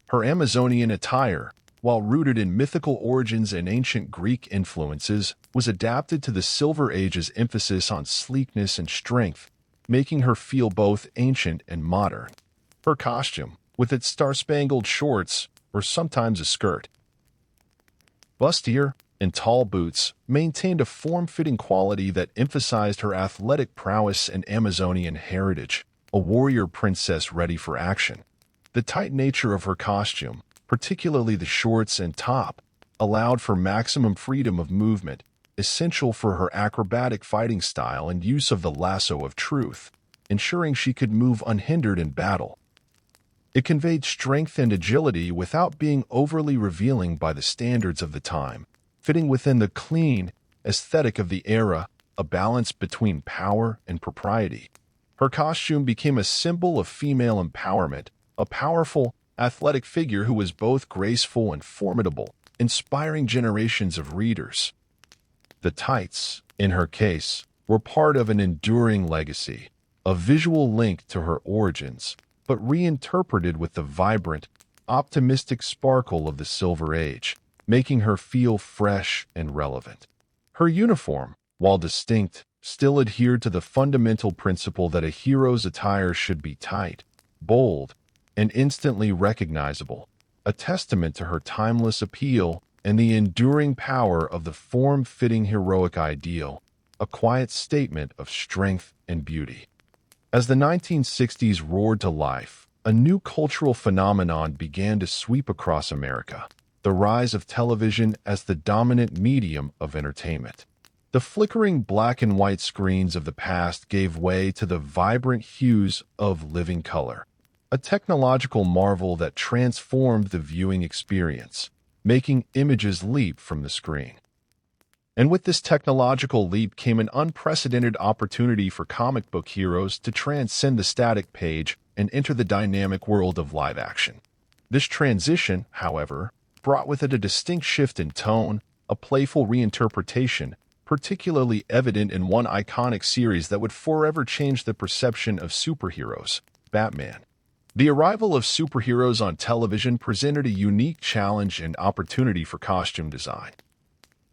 Her Amazonian attire, while rooted in mythical origins and ancient Greek influences, was adapted to the Silver Age's emphasis on sleekness and strength, making her feel both ancient and modern. Her costume, with its star-spangled shorts, or sometimes a skirt, bustier, and tall boots, maintained a form-fitting quality that emphasized her athletic prowess and Amazonian heritage, a warrior princess ready for action. The tight nature of her costume, particularly the shorts and top, allowed for maximum freedom of movement, essential for her acrobatic fighting style and use of the lasso of truth, ensuring she could move unhindered in battle. It conveyed strength and agility without being overly revealing by the standards of the time, fitting within the clean aesthetic of the era, a balance between power and propriety. Her costume became a symbol of female empowerment, a powerful, athletic figure who was both graceful and formidable, inspiring generations of readers. The tights, in her case, were part of an enduring legacy, a visual link to her origins, but reinterpreted with the vibrant, optimistic sparkle of the Silver Age, making her feel fresh and relevant. Her uniform, while distinct, still adhered to the fundamental principle that a hero's attire should be tight, bold, and instantly recognizable, a testament to her timeless appeal and the enduring power of the form-fitting heroic ideal, a quiet statement of strength and beauty. As the 1960s roared to life, a new cultural phenomenon began to sweep across America: the rise of television as the dominant medium of entertainment. The flickering black and white screens of the past gave way to the vibrant hues of living color, a technological marvel that transformed the viewing experience, making images leap from the screen. And with this technological leap came an unprecedented opportunity for comic book heroes to transcend the static page and enter the dynamic world of live action. This transition, however, brought with it a distinct shift in tone, a playful reinterpretation, particularly evident in one iconic series that would forever change the perception of superheroes, Batman. The arrival of superheroes on television presented a unique challenge and opportunity for costume design.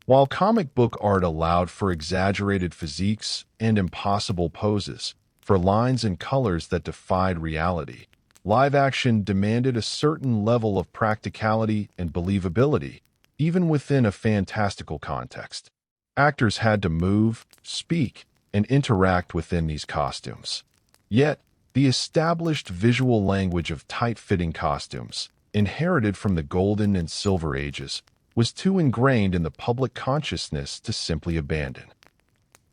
While comic book art allowed for exaggerated physiques and impossible poses, for lines and colors that defied reality, live action demanded a certain level of practicality and believability, even within a fantastical context. Actors had to move, speak, and interact within these costumes. Yet, The established visual language of tight-fitting costumes, inherited from the Golden and Silver Ages, was too ingrained in the public consciousness to simply abandon.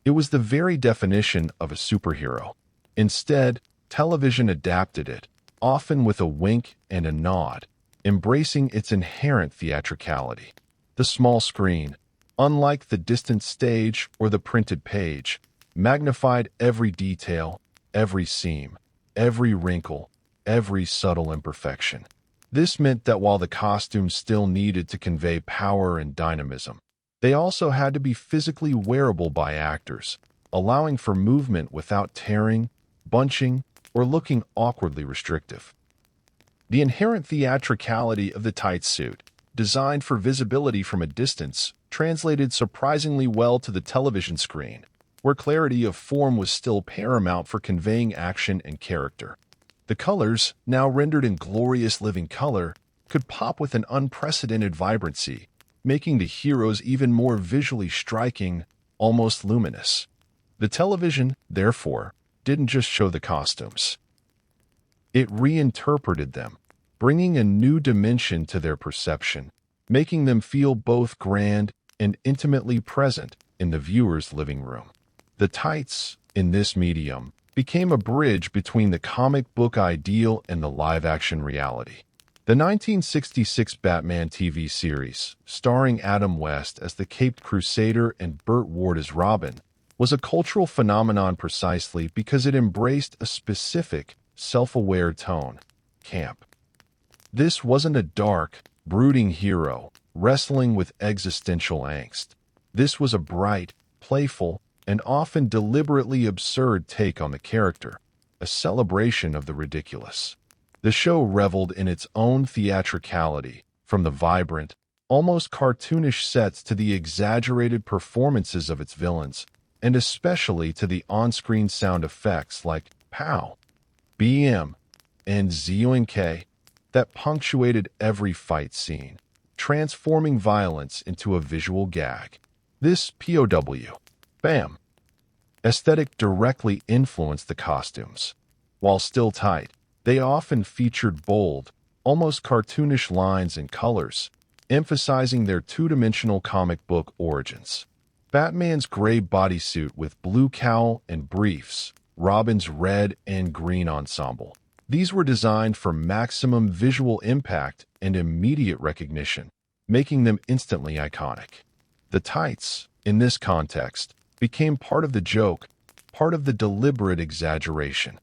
It was the very definition of a superhero. Instead, television adapted it, often with a wink and a nod, embracing its inherent theatricality. The small screen, unlike the distant stage or the printed page, magnified every detail, every seam, every wrinkle, every subtle imperfection. This meant that while the costumes still needed to convey power and dynamism, they also had to be physically wearable by actors, allowing for movement without tearing, bunching, or looking awkwardly restrictive. The inherent theatricality of the tight suit, designed for visibility from a distance, translated surprisingly well to the television screen, where clarity of form was still paramount for conveying action and character. The colors, now rendered in glorious living color, could pop with an unprecedented vibrancy, making the heroes even more visually striking, almost luminous. The television, therefore, didn't just show the costumes. It reinterpreted them, bringing a new dimension to their perception, making them feel both grand and intimately present in the viewer's living room. The tights, in this medium, became a bridge between the comic book ideal and the live-action reality. The 1966 Batman TV series, starring Adam West as the Caped Crusader and Burt Ward as Robin, was a cultural phenomenon precisely because it embraced a specific, self-aware tone: camp. This wasn't a dark, brooding hero wrestling with existential angst. This was a bright, playful, and often deliberately absurd take on the character, a celebration of the ridiculous. The show reveled in its own theatricality, from the vibrant, almost cartoonish sets to the exaggerated performances of its villains, and especially to the on-screen sound effects like POW, BM, and ZONK that punctuated every fight scene, transforming violence into a visual gag. This POW, BAM, aesthetic directly influenced the costumes. While still tight, they often featured bold, almost cartoonish lines and colors, emphasizing their two-dimensional comic book origins. Batman's gray bodysuit with blue cowl and briefs, Robin's red and green ensemble. These were designed for maximum visual impact and immediate recognition, making them instantly iconic. The tights, in this context, became part of the joke, part of the deliberate exaggeration.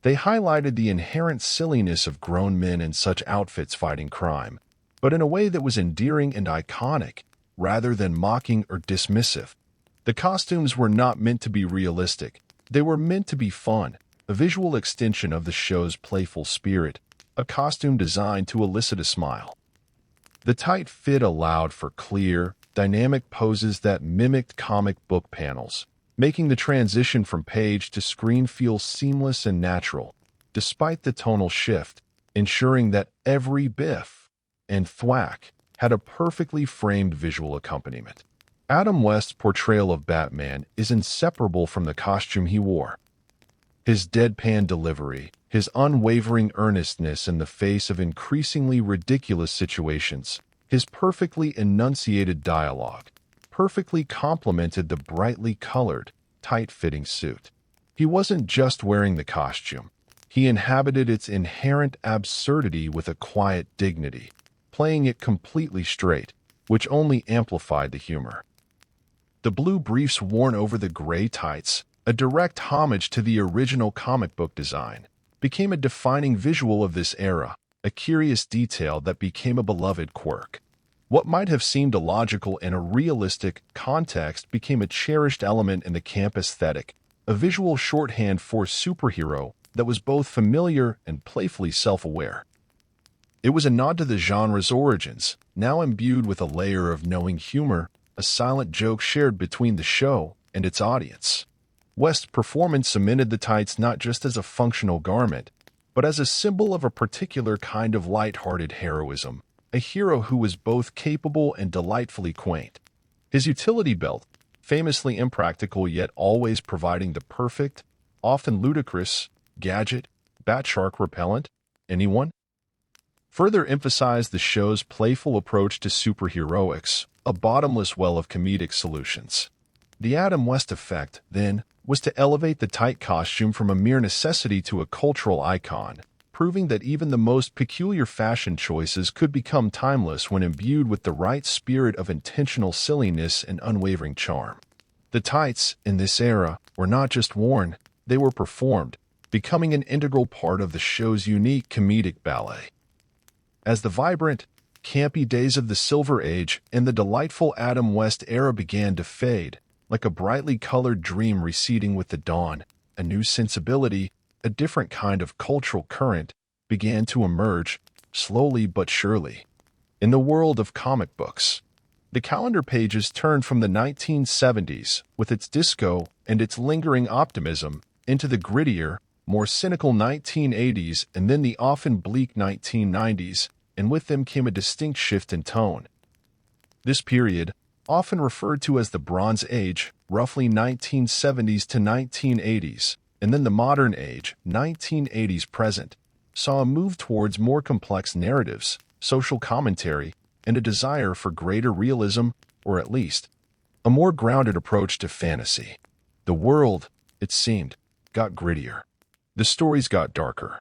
They highlighted the inherent silliness of grown men in such outfits fighting crime, but in a way that was endearing and iconic, rather than mocking or dismissive. The costumes were not meant to be realistic. They were meant to be fun, a visual extension of the show's playful spirit, a costume designed to elicit a smile. The tight fit allowed for clear, dynamic poses that mimicked comic book panels, making the transition from page to screen feel seamless and natural, despite the tonal shift, ensuring that every biff and thwack had a perfectly framed visual accompaniment. Adam West's portrayal of Batman is inseparable from the costume he wore. His deadpan delivery, his unwavering earnestness in the face of increasingly ridiculous situations, his perfectly enunciated dialogue, perfectly complemented the brightly colored, tight-fitting suit. He wasn't just wearing the costume. He inhabited its inherent absurdity with a quiet dignity, playing it completely straight, which only amplified the humor. The blue briefs worn over the gray tights, a direct homage to the original comic book design, became a defining visual of this era, a curious detail that became a beloved quirk. What might have seemed illogical in a realistic context became a cherished element in the camp aesthetic, a visual shorthand for superhero that was both familiar and playfully self-aware. It was a nod to the genre's origins, now imbued with a layer of knowing humor, a silent joke shared between the show and its audience. West's performance cemented the tights not just as a functional garment, but as a symbol of a particular kind of light-hearted heroism, a hero who was both capable and delightfully quaint. His utility belt, famously impractical yet always providing the perfect, often ludicrous, gadget, bat shark repellent? Anyone? Further emphasized the show's playful approach to superheroics, a bottomless well of comedic solutions. The Adam West effect, then, was to elevate the tight costume from a mere necessity to a cultural icon, proving that even the most peculiar fashion choices could become timeless when imbued with the right spirit of intentional silliness and unwavering charm. The tights, in this era, were not just worn, they were performed, becoming an integral part of the show's unique comedic ballet. As the vibrant, campy days of the Silver Age and the delightful Adam West era began to fade, like a brightly colored dream receding with the dawn, a new sensibility, a different kind of cultural current, began to emerge, slowly but surely. In the world of comic books, the calendar pages turned from the 1970s, with its disco and its lingering optimism, into the grittier, more cynical 1980s and then the often bleak 1990s, and with them came a distinct shift in tone. This period, often referred to as the Bronze Age, roughly 1970s to 1980s, and then the Modern Age, 1980s present, saw a move towards more complex narratives, social commentary, and a desire for greater realism, or at least, a more grounded approach to fantasy. The world, it seemed, got grittier. The stories got darker.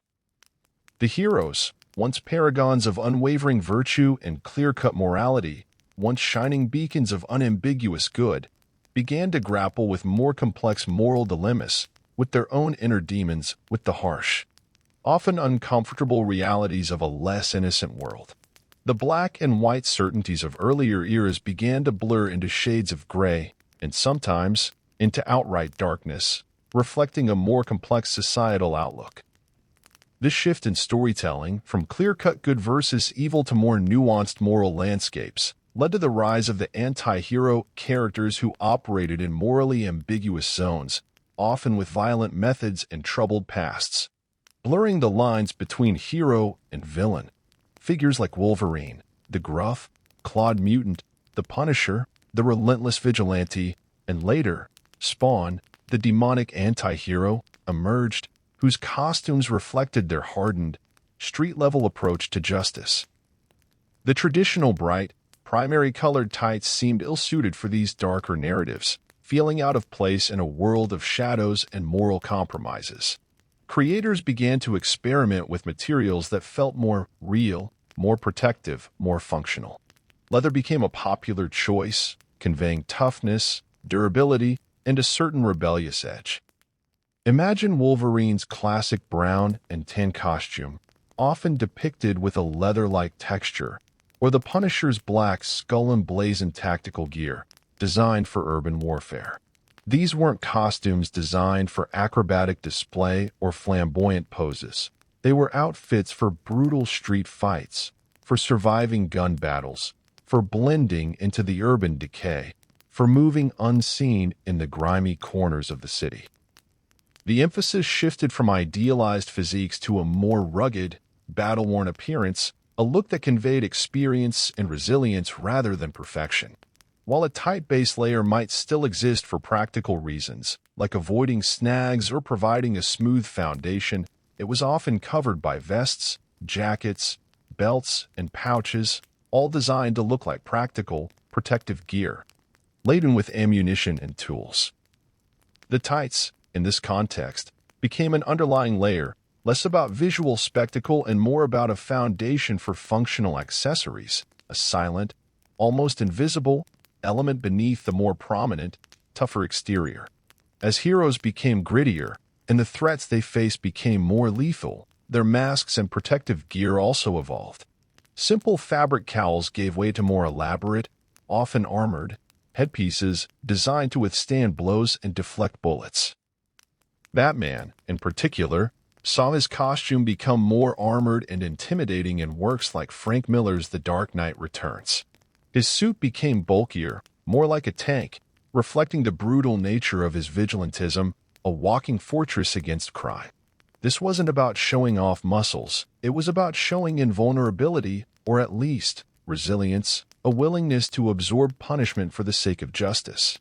The heroes, once paragons of unwavering virtue and clear-cut morality, once shining beacons of unambiguous good, began to grapple with more complex moral dilemmas, with their own inner demons, with the harsh, often uncomfortable realities of a less innocent world. The black and white certainties of earlier eras began to blur into shades of gray, and sometimes into outright darkness, reflecting a more complex societal outlook. This shift in storytelling, from clear-cut good versus evil to more nuanced moral landscapes, led to the rise of the anti-hero characters who operated in morally ambiguous zones, often with violent methods and troubled pasts, blurring the lines between hero and villain. Figures like Wolverine, the gruff, clawed mutant, the Punisher, the relentless vigilante, and later, Spawn, the demonic anti-hero, emerged, whose costumes reflected their hardened, street-level approach to justice. The traditional bright, primary-colored tights seemed ill-suited for these darker narratives, feeling out of place in a world of shadows and moral compromises. Creators began to experiment with materials that felt more real, more protective, more functional. Leather became a popular choice, conveying toughness, durability, and a certain rebellious edge. Imagine Wolverine's classic brown and tan costume, often depicted with a leather-like texture, or the Punisher's black skull-emblazoned tactical gear, designed for urban warfare. These weren't costumes designed for acrobatic display or flamboyant poses. They were outfits for brutal street fights, for surviving gun battles, for blending into the urban decay, for moving unseen in the grimy corners of the city. The emphasis shifted from idealized physiques to a more rugged, battle-worn appearance, a look that conveyed experience and resilience rather than perfection. While a tight base layer might still exist for practical reasons, like avoiding snags or providing a smooth foundation, it was often covered by vests, jackets, belts, and pouches, all designed to look like practical, protective gear, laden with ammunition and tools. The tights, in this context, became an underlying layer, less about visual spectacle and more about a foundation for functional accessories, a silent, almost invisible element beneath the more prominent, tougher exterior. As heroes became grittier, and the threats they faced became more lethal, their masks and protective gear also evolved. Simple fabric cowls gave way to more elaborate, often armored, headpieces designed to withstand blows and deflect bullets. Batman, in particular, saw his costume become more armored and intimidating in works like Frank Miller's The Dark Knight Returns. His suit became bulkier, more like a tank, reflecting the brutal nature of his vigilantism, a walking fortress against crime. This wasn't about showing off muscles, it was about showing invulnerability, or at least resilience, a willingness to absorb punishment for the sake of justice.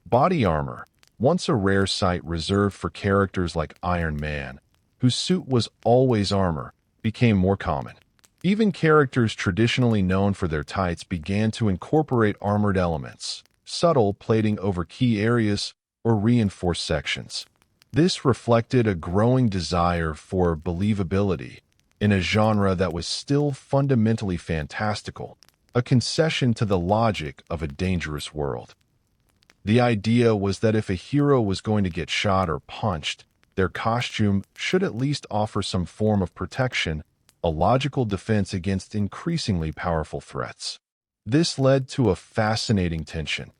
Body armor, once a rare sight reserved for characters like Iron Man, whose suit was always armor, became more common. Even characters traditionally known for their tights began to incorporate armored elements, subtle plating over key areas, or reinforced sections. This reflected a growing desire for believability in a genre that was still fundamentally fantastical, a concession to the logic of a dangerous world. The idea was that if a hero was going to get shot or punched, their costume should at least offer some form of protection, a logical defense against increasingly powerful threats. This led to a fascinating tension: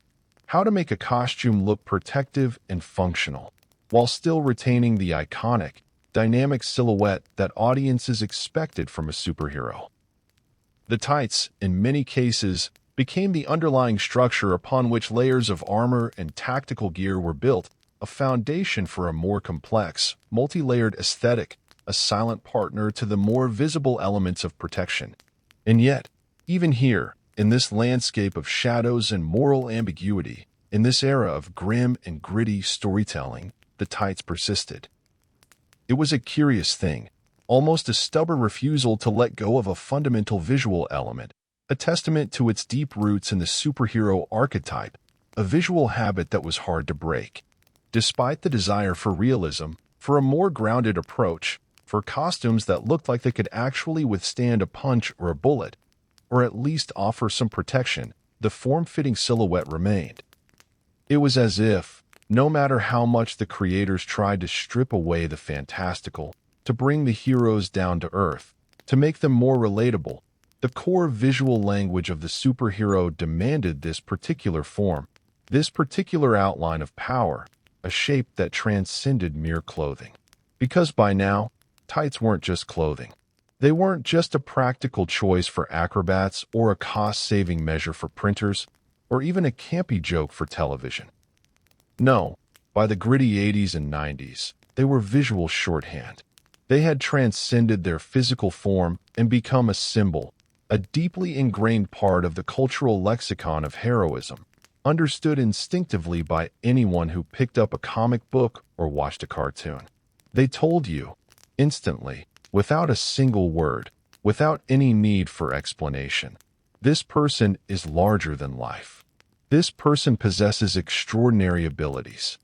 how to make a costume look protective and functional, while still retaining the iconic, dynamic silhouette that audiences expected from a superhero. The tights, in many cases, became the underlying structure upon which layers of armor and tactical gear were built, a foundation for a more complex, multi-layered aesthetic, a silent partner to the more visible elements of protection. And yet, even here, in this landscape of shadows and moral ambiguity, in this era of grim and gritty storytelling, the tights persisted. It was a curious thing, almost a stubborn refusal to let go of a fundamental visual element, a testament to its deep roots in the superhero archetype, a visual habit that was hard to break. Despite the desire for realism, for a more grounded approach, for costumes that looked like they could actually withstand a punch or a bullet, or at least offer some protection, the form-fitting silhouette remained. It was as if, no matter how much the creators tried to strip away the fantastical, to bring the heroes down to earth, to make them more relatable, the core visual language of the superhero demanded this particular form, this particular outline of power, a shape that transcended mere clothing. Because by now, tights weren't just clothing. They weren't just a practical choice for acrobats or a cost-saving measure for printers, or even a campy joke for television. No, by the gritty 80s and 90s, they were visual shorthand. They had transcended their physical form and become a symbol, a deeply ingrained part of the cultural lexicon of heroism, understood instinctively by anyone who picked up a comic book or watched a cartoon. They told you, instantly, without a single word, without any need for explanation, this person is larger than life. This person possesses extraordinary abilities.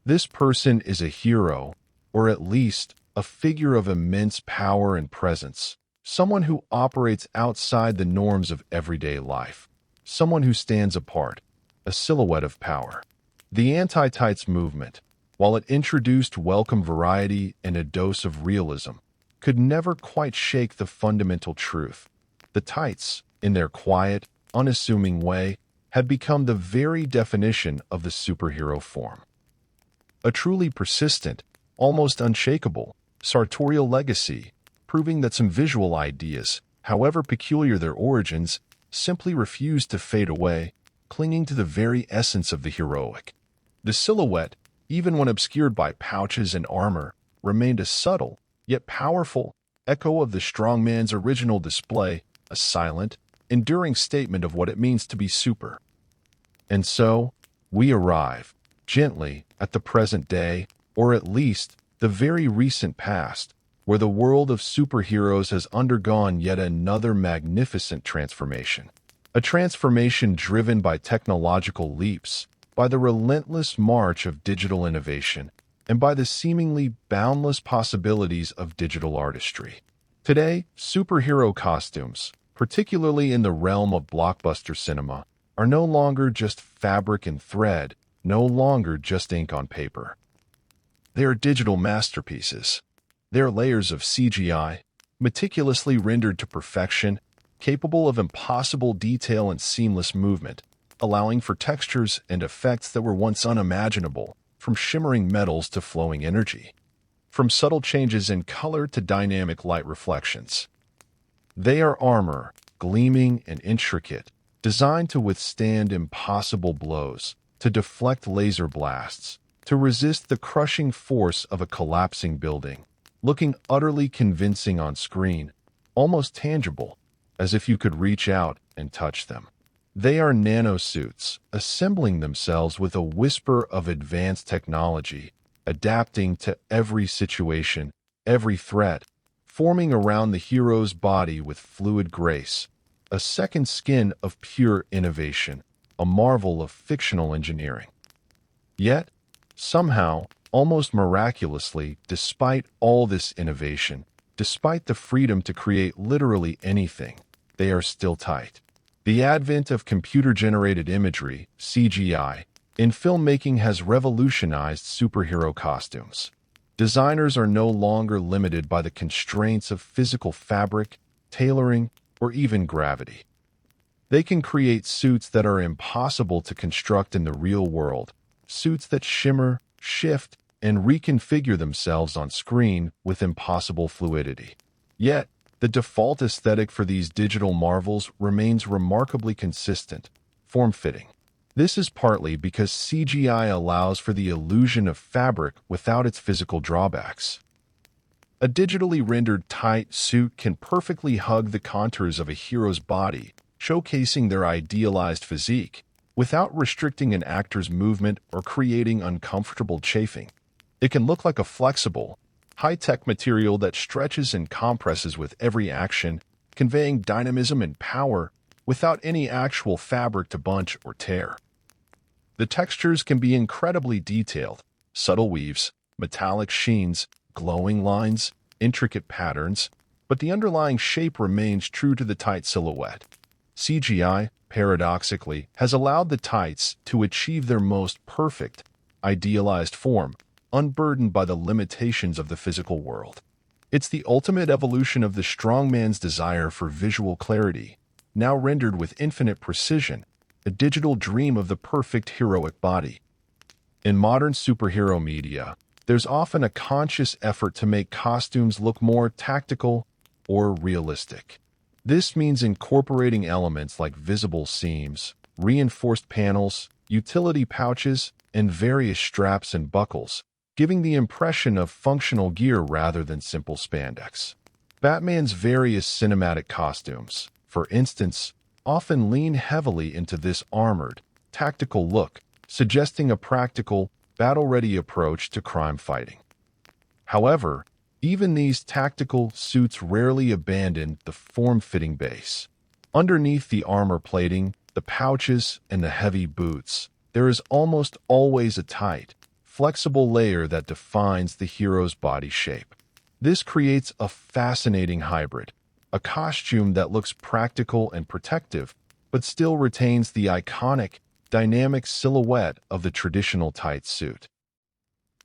This person is a hero, or at least a figure of immense power and presence, someone who operates outside the norms of everyday life, someone who stands apart, a silhouette of power. The anti-tights movement, while it introduced welcome variety and a dose of realism, could never quite shake the fundamental truth. The tights, in their quiet, unassuming way, had become the very definition of the superhero form. A truly persistent, almost unshakable, sartorial legacy, proving that some visual ideas, however peculiar their origins, simply refused to fade away, clinging to the very essence of the heroic. The silhouette, even when obscured by pouches and armor, remained a subtle, yet powerful, echo of the strongman's original display, a silent, enduring statement of what it means to be super. And so, we arrive, gently, at the present day, or at least the very recent past, where the world of superheroes has undergone yet another magnificent transformation. A transformation driven by technological leaps, by the relentless march of digital innovation, and by the seemingly boundless possibilities of digital artistry. Today, superhero costumes, particularly in the realm of blockbuster cinema, are no longer just fabric and thread, no longer just ink on paper. They are digital masterpieces. They are layers of CGI, meticulously rendered to perfection, capable of impossible detail and seamless movement, allowing for textures and effects that were once unimaginable, from shimmering metals to flowing energy, from subtle changes in color to dynamic light reflections. They are armor, gleaming and intricate, designed to withstand impossible blows, to deflect laser blasts, to resist the crushing force of a collapsing building, looking utterly convincing on screen, almost tangible, as if you could reach out and touch them. They are nanosuits, assembling themselves with a whisper of advanced technology, adapting to every situation, every thread, forming around the hero's body with fluid grace, a second skin of pure innovation, a marvel of fictional engineering. Yet, somehow, almost miraculously, despite all this innovation, despite the freedom to create literally anything, they are still tight. The advent of computer-generated imagery, CGI, in filmmaking has revolutionized superhero costumes. Designers are no longer limited by the constraints of physical fabric, tailoring, or even gravity. They can create suits that are impossible to construct in the real world, suits that shimmer, shift, and reconfigure themselves on screen with impossible fluidity. Yet, the default aesthetic for these digital marvels remains remarkably consistent, form-fitting. This is partly because CGI allows for the illusion of fabric without its physical drawbacks. A digitally rendered tight suit can perfectly hug the contours of a hero's body, showcasing their idealized physique, without restricting an actor's movement or creating uncomfortable chafing. It can look like a flexible, high-tech material that stretches and compresses with every action, conveying dynamism and power without any actual fabric to bunch or tear. The textures can be incredibly detailed, subtle weaves, metallic sheens, glowing lines, intricate patterns, but the underlying shape remains true to the tight silhouette. CGI, paradoxically, has allowed the tights to achieve their most perfect, idealized form, unburdened by the limitations of the physical world. It's the ultimate evolution of the strongman's desire for visual clarity, now rendered with infinite precision, a digital dream of the perfect heroic body. In modern superhero media, there's often a conscious effort to make costumes look more tactical or realistic. This means incorporating elements like visible seams, reinforced panels, utility pouches, and various straps and buckles, giving the impression of functional gear rather than simple spandex. Batman's various cinematic costumes, for instance, often lean heavily into this armored, tactical look, suggesting a practical, battle-ready approach to crime fighting. However, even these tactical suits rarely abandon the form-fitting base. Underneath the armor plating, the pouches, and the heavy boots, there is almost always a tight, flexible layer that defines the hero's body shape. This creates a fascinating hybrid, a costume that looks practical and protective, but still retains the iconic, dynamic silhouette of the traditional tight suit.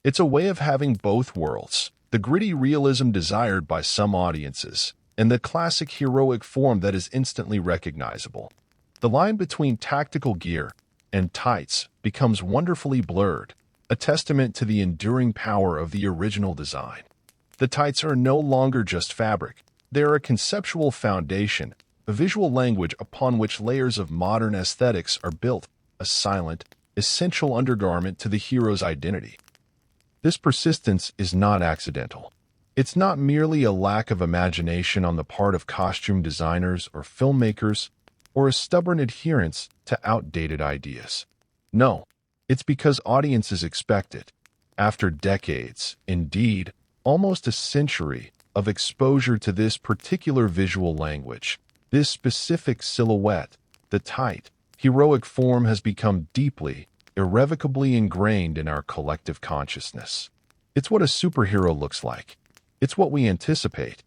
It's a way of having both worlds, the gritty realism desired by some audiences, and the classic heroic form that is instantly recognizable. The line between tactical gear and tights becomes wonderfully blurred, a testament to the enduring power of the original design. The tights are no longer just fabric. They are a conceptual foundation, a visual language upon which layers of modern aesthetics are built, a silent, essential undergarment to the hero's identity. This persistence is not accidental. It's not merely a lack of imagination on the part of costume designers or filmmakers, or a stubborn adherence to outdated ideas. No, it's because audiences expect it. After decades, indeed, almost a century, of exposure to this particular visual language, this specific silhouette, the tight, heroic form has become deeply, irrevocably ingrained in our collective consciousness. It's what a superhero looks like. It's what we anticipate.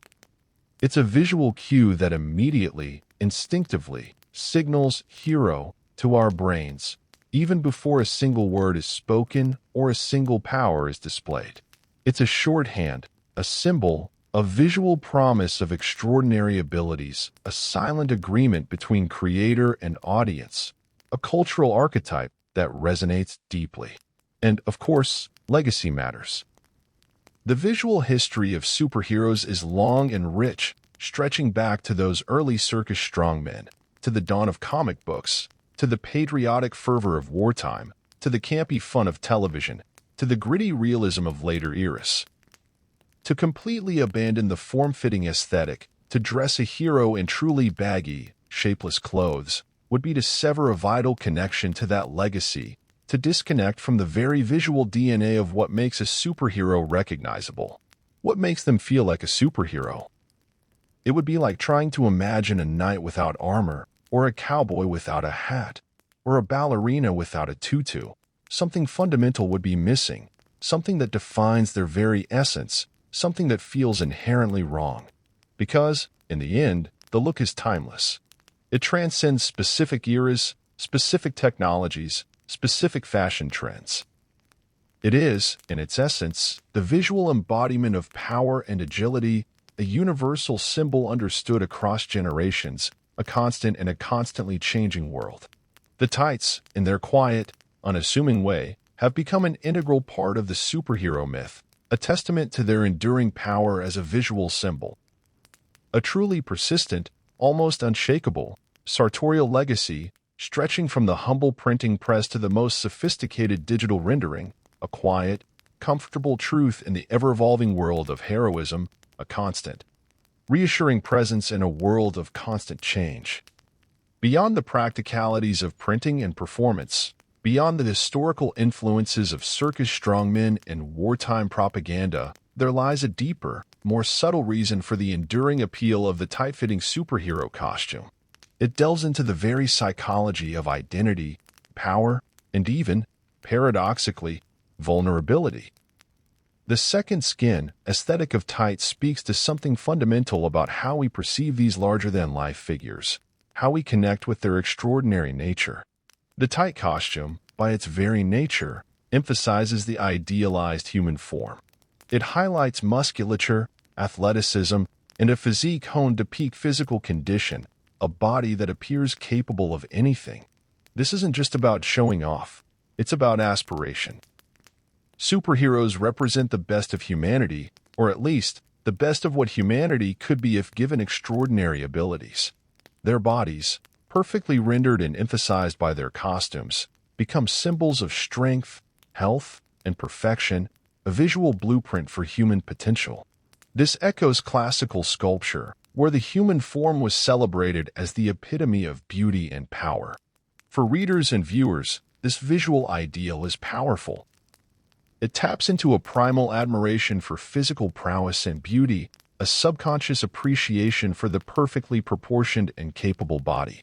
It's a visual cue that immediately, instinctively, signals hero to our brains, even before a single word is spoken or a single power is displayed. It's a shorthand, a symbol, a visual promise of extraordinary abilities, a silent agreement between creator and audience, a cultural archetype that resonates deeply. And, of course, legacy matters. The visual history of superheroes is long and rich, stretching back to those early circus strongmen, to the dawn of comic books, to the patriotic fervor of wartime, to the campy fun of television, to the gritty realism of later eras. To completely abandon the form-fitting aesthetic, to dress a hero in truly baggy, shapeless clothes, would be to sever a vital connection to that legacy, to disconnect from the very visual DNA of what makes a superhero recognizable. What makes them feel like a superhero? It would be like trying to imagine a knight without armor, or a cowboy without a hat, or a ballerina without a tutu. Something fundamental would be missing, something that defines their very essence, something that feels inherently wrong. Because, in the end, the look is timeless. It transcends specific eras, specific technologies, specific fashion trends. It is, in its essence, the visual embodiment of power and agility, a universal symbol understood across generations, a constant in a constantly changing world. The tights, in their quiet, unassuming way, have become an integral part of the superhero myth, a testament to their enduring power as a visual symbol. A truly persistent, almost unshakable, sartorial legacy, stretching from the humble printing press to the most sophisticated digital rendering, a quiet, comfortable truth in the ever-evolving world of heroism, a constant, reassuring presence in a world of constant change. Beyond the practicalities of printing and performance, beyond the historical influences of circus strongmen and wartime propaganda, there lies a deeper, more subtle reason for the enduring appeal of the tight-fitting superhero costume. It delves into the very psychology of identity, power, and even, paradoxically, vulnerability. The second skin aesthetic of tights speaks to something fundamental about how we perceive these larger-than-life figures, how we connect with their extraordinary nature. The tight costume, by its very nature, emphasizes the idealized human form. It highlights musculature, athleticism, and a physique honed to peak physical condition, a body that appears capable of anything. This isn't just about showing off, it's about aspiration. Superheroes represent the best of humanity, or at least, the best of what humanity could be if given extraordinary abilities. Their bodies, perfectly rendered and emphasized by their costumes, become symbols of strength, health, and perfection, a visual blueprint for human potential. This echoes classical sculpture, where the human form was celebrated as the epitome of beauty and power. For readers and viewers, this visual ideal is powerful. It taps into a primal admiration for physical prowess and beauty, a subconscious appreciation for the perfectly proportioned and capable body.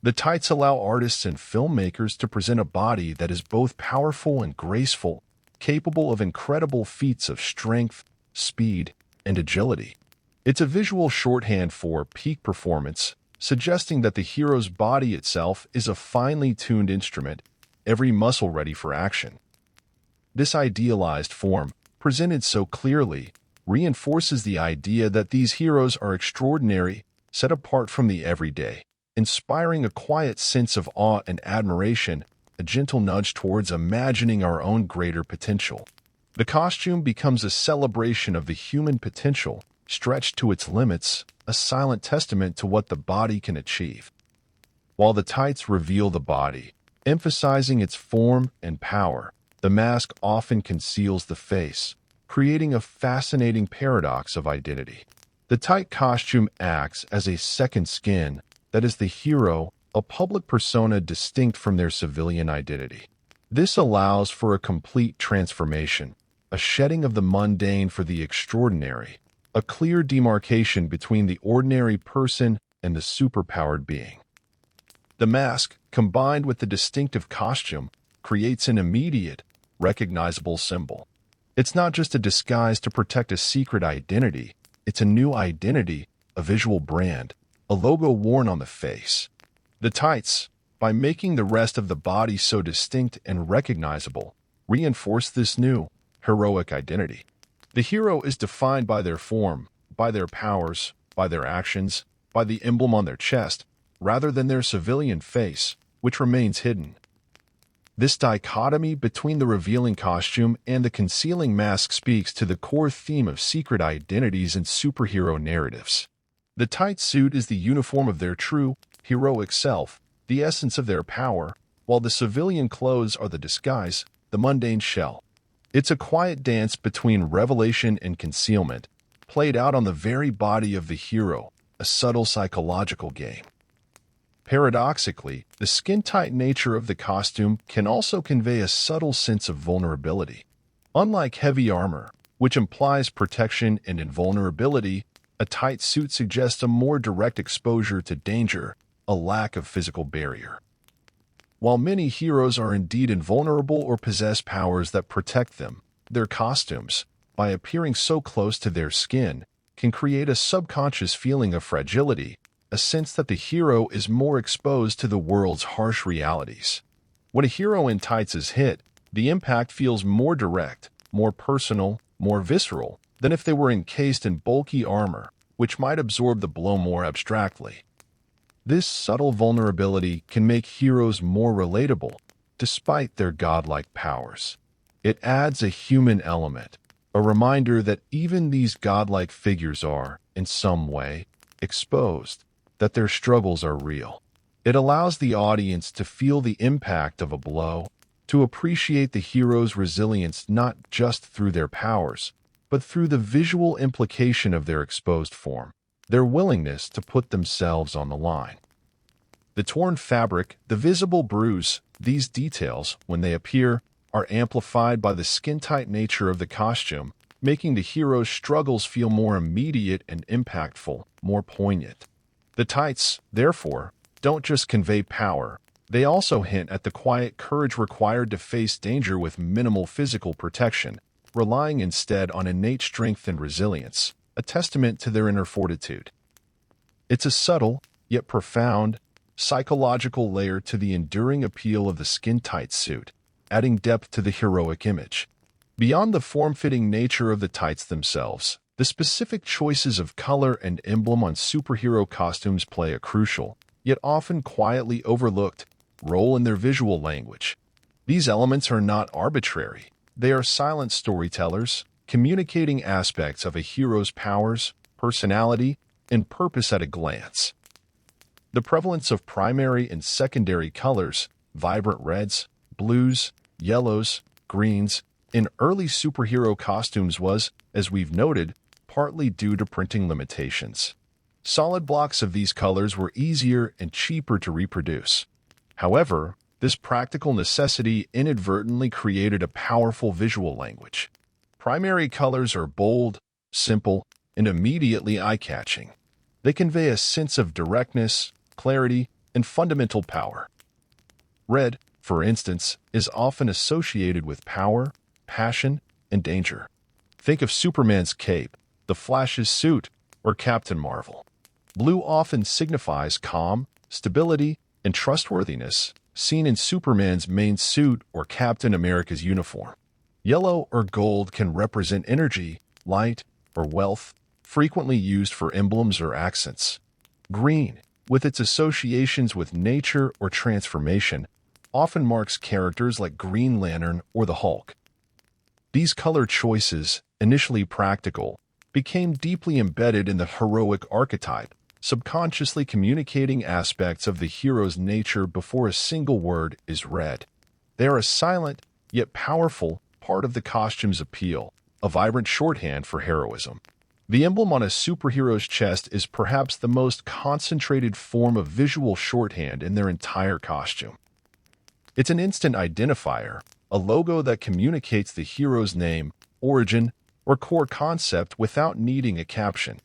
The tights allow artists and filmmakers to present a body that is both powerful and graceful, capable of incredible feats of strength, speed, and agility. It's a visual shorthand for peak performance, suggesting that the hero's body itself is a finely tuned instrument, every muscle ready for action. This idealized form, presented so clearly, reinforces the idea that these heroes are extraordinary, set apart from the everyday, inspiring a quiet sense of awe and admiration, a gentle nudge towards imagining our own greater potential. The costume becomes a celebration of the human potential, stretched to its limits, a silent testament to what the body can achieve. While the tights reveal the body, emphasizing its form and power, the mask often conceals the face, creating a fascinating paradox of identity. The tight costume acts as a second skin, that is the hero, a public persona distinct from their civilian identity. This allows for a complete transformation, a shedding of the mundane for the extraordinary, a clear demarcation between the ordinary person and the superpowered being. The mask, combined with the distinctive costume, creates an immediate, recognizable symbol. It's not just a disguise to protect a secret identity, it's a new identity, a visual brand, a logo worn on the face. The tights, by making the rest of the body so distinct and recognizable, reinforce this new, heroic identity. The hero is defined by their form, by their powers, by their actions, by the emblem on their chest, rather than their civilian face, which remains hidden. This dichotomy between the revealing costume and the concealing mask speaks to the core theme of secret identities and superhero narratives. The tight suit is the uniform of their true, heroic self, the essence of their power, while the civilian clothes are the disguise, the mundane shell. It's a quiet dance between revelation and concealment, played out on the very body of the hero, a subtle psychological game. Paradoxically, the skin-tight nature of the costume can also convey a subtle sense of vulnerability. Unlike heavy armor, which implies protection and invulnerability. A tight suit suggests a more direct exposure to danger, a lack of physical barrier. While many heroes are indeed invulnerable or possess powers that protect them, their costumes, by appearing so close to their skin, can create a subconscious feeling of fragility, a sense that the hero is more exposed to the world's harsh realities. When a hero in tights is hit, the impact feels more direct, more personal, more visceral than if they were encased in bulky armor, which might absorb the blow more abstractly. This subtle vulnerability can make heroes more relatable, despite their godlike powers. It adds a human element, a reminder that even these godlike figures are, in some way, exposed, that their struggles are real. It allows the audience to feel the impact of a blow, to appreciate the hero's resilience not just through their powers, but through the visual implication of their exposed form, their willingness to put themselves on the line. The torn fabric, the visible bruise, these details, when they appear, are amplified by the skin-tight nature of the costume, making the hero's struggles feel more immediate and impactful, more poignant. The tights, therefore, don't just convey power, they also hint at the quiet courage required to face danger with minimal physical protection, relying instead on innate strength and resilience, a testament to their inner fortitude. It's a subtle, yet profound, psychological layer to the enduring appeal of the skin-tight suit, adding depth to the heroic image. Beyond the form-fitting nature of the tights themselves, the specific choices of color and emblem on superhero costumes play a crucial, yet often quietly overlooked, role in their visual language. These elements are not arbitrary. They are silent storytellers, communicating aspects of a hero's powers, personality, and purpose at a glance. The prevalence of primary and secondary colors, vibrant reds, blues, yellows, greens, in early superhero costumes was, as we've noted, partly due to printing limitations. Solid blocks of these colors were easier and cheaper to reproduce. However, this practical necessity inadvertently created a powerful visual language. Primary colors are bold, simple, and immediately eye-catching. They convey a sense of directness, clarity, and fundamental power. Red, for instance, is often associated with power, passion, and danger. Think of Superman's cape, the Flash's suit, or Captain Marvel. Blue often signifies calm, stability, and trustworthiness, seen in Superman's main suit or Captain America's uniform. Yellow or gold can represent energy, light, or wealth, frequently used for emblems or accents. Green, with its associations with nature or transformation, often marks characters like Green Lantern or the Hulk. These color choices, initially practical, became deeply embedded in the heroic archetype, subconsciously communicating aspects of the hero's nature before a single word is read. They are a silent, yet powerful, part of the costume's appeal, a vibrant shorthand for heroism. The emblem on a superhero's chest is perhaps the most concentrated form of visual shorthand in their entire costume. It's an instant identifier, a logo that communicates the hero's name, origin, or core concept without needing a caption.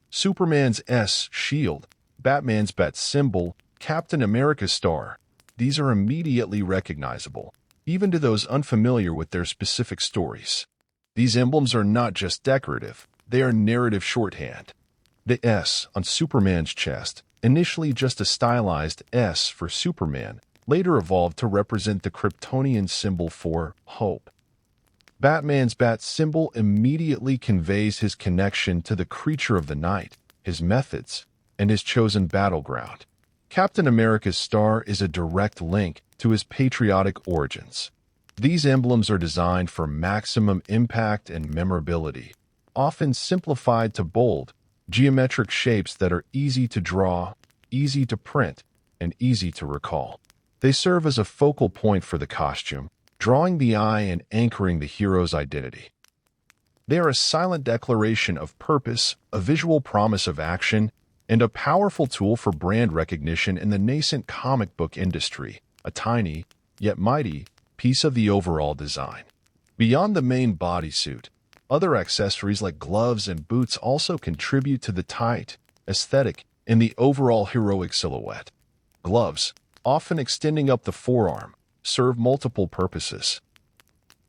Superman's S, shield, Batman's bat symbol, Captain America's star. These are immediately recognizable, even to those unfamiliar with their specific stories. These emblems are not just decorative, they are narrative shorthand. The S on Superman's chest, initially just a stylized S for Superman, later evolved to represent the Kryptonian symbol for hope. Batman's bat symbol immediately conveys his connection to the creature of the night, his methods, and his chosen battleground. Captain America's star is a direct link to his patriotic origins. These emblems are designed for maximum impact and memorability, often simplified to bold, geometric shapes that are easy to draw, easy to print, and easy to recall. They serve as a focal point for the costume, drawing the eye and anchoring the hero's identity. They are a silent declaration of purpose, a visual promise of action, and a powerful tool for brand recognition in the nascent comic book industry, a tiny, yet mighty, piece of the overall design. Beyond the main bodysuit, Other accessories like gloves and boots also contribute to the tight aesthetic and the overall heroic silhouette. Gloves, often extending up the forearm, serve multiple purposes.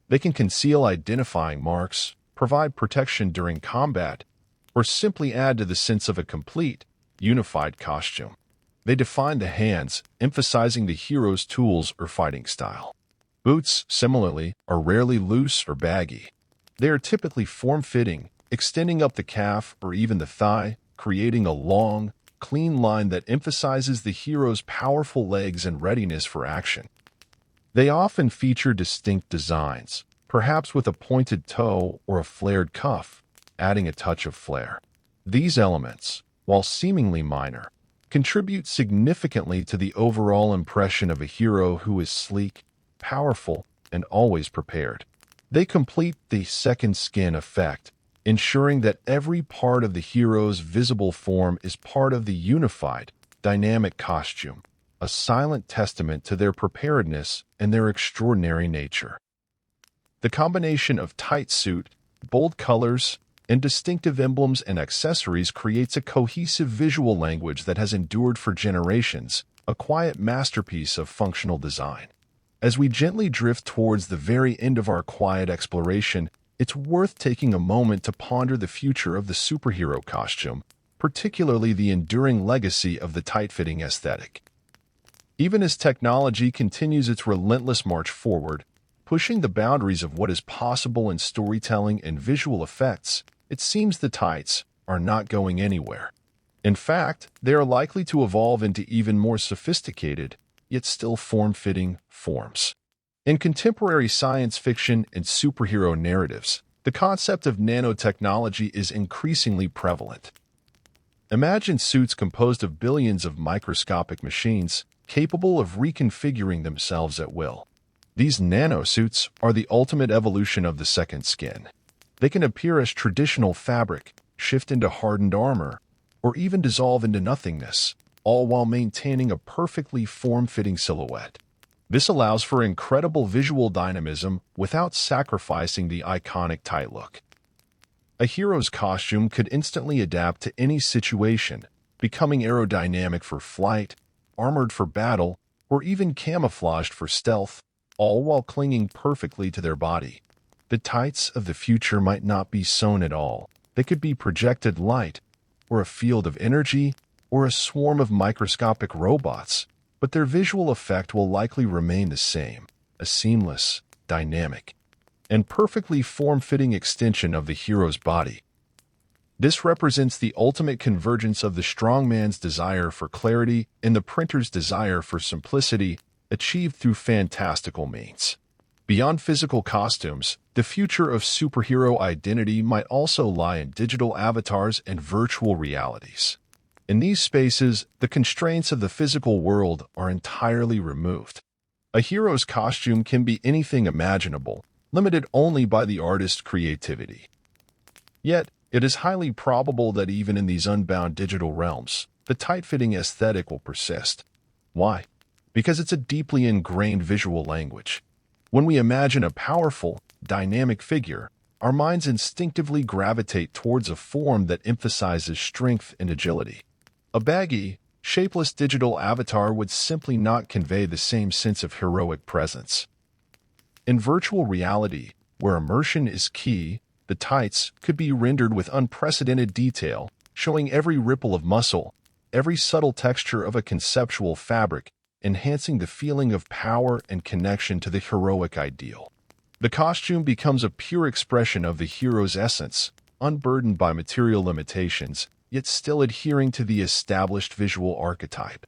They can conceal identifying marks, provide protection during combat, or simply add to the sense of a complete, unified costume. They define the hands, emphasizing the hero's tools or fighting style. Boots, similarly, are rarely loose or baggy. They are typically form-fitting, extending up the calf or even the thigh, creating a long, clean line that emphasizes the hero's powerful legs and readiness for action. They often feature distinct designs, perhaps with a pointed toe or a flared cuff, adding a touch of flair. These elements, while seemingly minor, contribute significantly to the overall impression of a hero who is sleek, powerful, and always prepared. They complete the second skin effect, ensuring that every part of the hero's visible form is part of the unified, dynamic costume, a silent testament to their preparedness and their extraordinary nature. The combination of tight suit, bold colors, and distinctive emblems and accessories creates a cohesive visual language that has endured for generations, a quiet masterpiece of functional design. As we gently drift towards the very end of our quiet exploration, it's worth taking a moment to ponder the future of the superhero costume, particularly the enduring legacy of the tight-fitting aesthetic. Even as technology continues its relentless march forward, pushing the boundaries of what is possible in storytelling and visual effects, it seems the tights are not going anywhere. In fact, they are likely to evolve into even more sophisticated, yet still form-fitting forms. In contemporary science fiction and superhero narratives, the concept of nanotechnology is increasingly prevalent. Imagine suits composed of billions of microscopic machines capable of reconfiguring themselves at will. These nanosuits are the ultimate evolution of the second skin. They can appear as traditional fabric, shift into hardened armor, or even dissolve into nothingness, all while maintaining a perfectly form-fitting silhouette. This allows for incredible visual dynamism without sacrificing the iconic tight look. A hero's costume could instantly adapt to any situation, becoming aerodynamic for flight, armored for battle, or even camouflaged for stealth, all while clinging perfectly to their body. The tights of the future might not be sewn at all. They could be projected light, or a field of energy, or a swarm of microscopic robots, but their visual effect will likely remain the same, a seamless, dynamic, and perfectly form-fitting extension of the hero's body. This represents the ultimate convergence of the strongman's desire for clarity and the printer's desire for simplicity, achieved through fantastical means. Beyond physical costumes, the future of superhero identity might also lie in digital avatars and virtual realities. In these spaces, the constraints of the physical world are entirely removed. A hero's costume can be anything imaginable, limited only by the artist's creativity. Yet, it is highly probable that even in these unbound digital realms, the tight-fitting aesthetic will persist. Why? Because it's a deeply ingrained visual language. When we imagine a powerful, dynamic figure, our minds instinctively gravitate towards a form that emphasizes strength and agility. A baggy, shapeless digital avatar would simply not convey the same sense of heroic presence. In virtual reality, where immersion is key, the tights could be rendered with unprecedented detail, showing every ripple of muscle, every subtle texture of a conceptual fabric, enhancing the feeling of power and connection to the heroic ideal. The costume becomes a pure expression of the hero's essence, unburdened by material limitations, yet still adhering to the established visual archetype.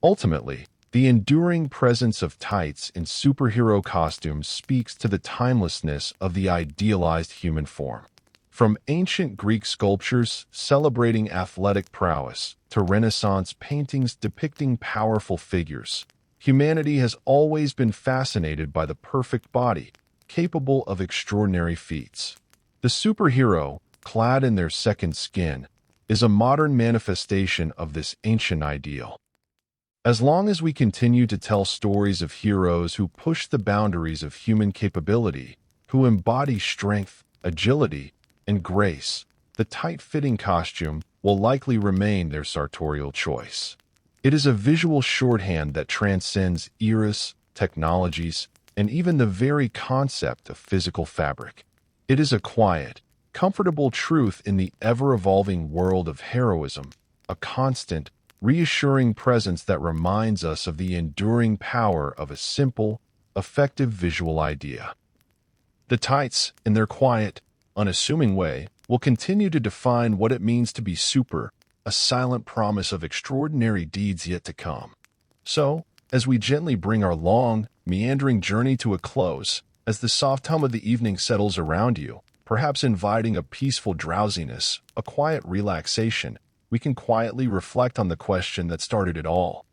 Ultimately, the enduring presence of tights in superhero costumes speaks to the timelessness of the idealized human form. From ancient Greek sculptures celebrating athletic prowess to Renaissance paintings depicting powerful figures, humanity has always been fascinated by the perfect body, capable of extraordinary feats. The superhero, clad in their second skin, is a modern manifestation of this ancient ideal. As long as we continue to tell stories of heroes who push the boundaries of human capability, who embody strength, agility, and grace, the tight-fitting costume will likely remain their sartorial choice. It is a visual shorthand that transcends eras, technologies, and even the very concept of physical fabric. It is a quiet, comfortable truth in the ever-evolving world of heroism, a constant, reassuring presence that reminds us of the enduring power of a simple, effective visual idea. The tights, in their quiet, unassuming way, will continue to define what it means to be super, a silent promise of extraordinary deeds yet to come. So, as we gently bring our long, meandering journey to a close, as the soft hum of the evening settles around you, perhaps inviting a peaceful drowsiness, a quiet relaxation, we can quietly reflect on the question that started it all.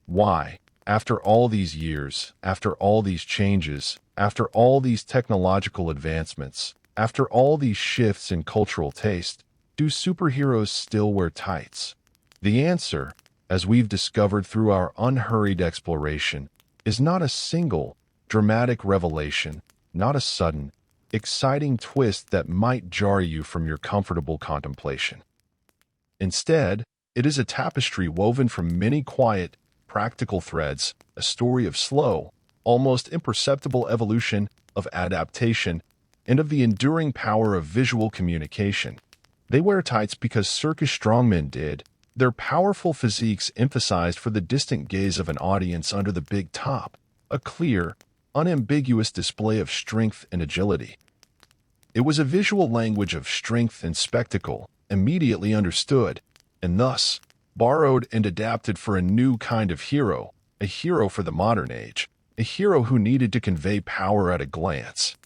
Why, after all these years, after all these changes, after all these technological advancements, after all these shifts in cultural taste, do superheroes still wear tights? The answer, as we've discovered through our unhurried exploration, is not a single, dramatic revelation, not a sudden, exciting twist that might jar you from your comfortable contemplation. Instead, it is a tapestry woven from many quiet, practical threads, a story of slow, almost imperceptible evolution, of adaptation, and of the enduring power of visual communication. They wear tights because circus strongmen did, their powerful physiques emphasized for the distant gaze of an audience under the big top, a clear, unambiguous display of strength and agility. It was a visual language of strength and spectacle, immediately understood, and thus borrowed and adapted for a new kind of hero, a hero for the modern age, a hero who needed to convey power at a glance.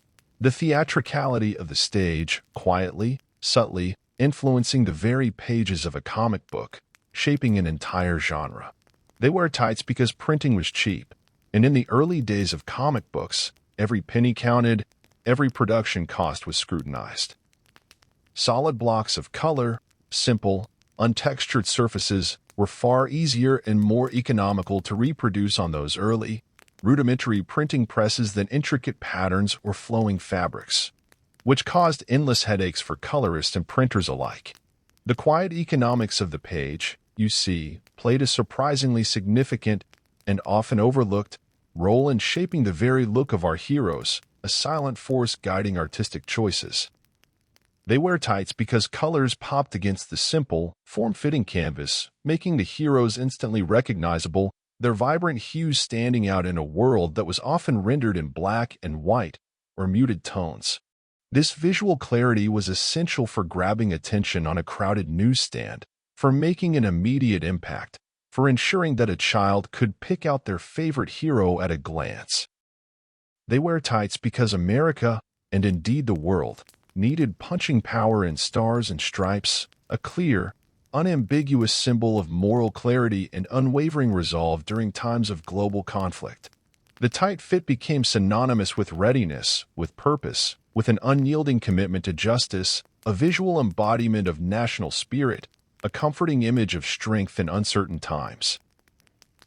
The theatricality of the stage, quietly, subtly, influencing the very pages of a comic book, shaping an entire genre. They wear tights because printing was cheap, and in the early days of comic books, every penny counted, every production cost was scrutinized. Solid blocks of color, simple, untextured surfaces were far easier and more economical to reproduce on those early, rudimentary printing presses than intricate patterns or flowing fabrics, which caused endless headaches for colorists and printers alike. The quiet economics of the page, you see, played a surprisingly significant and often overlooked role in shaping the very look of our heroes, a silent force guiding artistic choices. They wear tights because colors popped against the simple, form-fitting canvas, making the heroes instantly recognizable, their vibrant hues standing out in a world that was often rendered in black and white or muted tones. This visual clarity was essential for grabbing attention on a crowded newsstand, for making an immediate impact, for ensuring that a child could pick out their favorite hero at a glance. They wear tights because America, and indeed the world, needed punching power in stars and stripes, a clear, unambiguous symbol of moral clarity and unwavering resolve during times of global conflict. The tight fit became synonymous with readiness, with purpose, with an unyielding commitment to justice, a visual embodiment of national spirit, a comforting image of strength in uncertain times.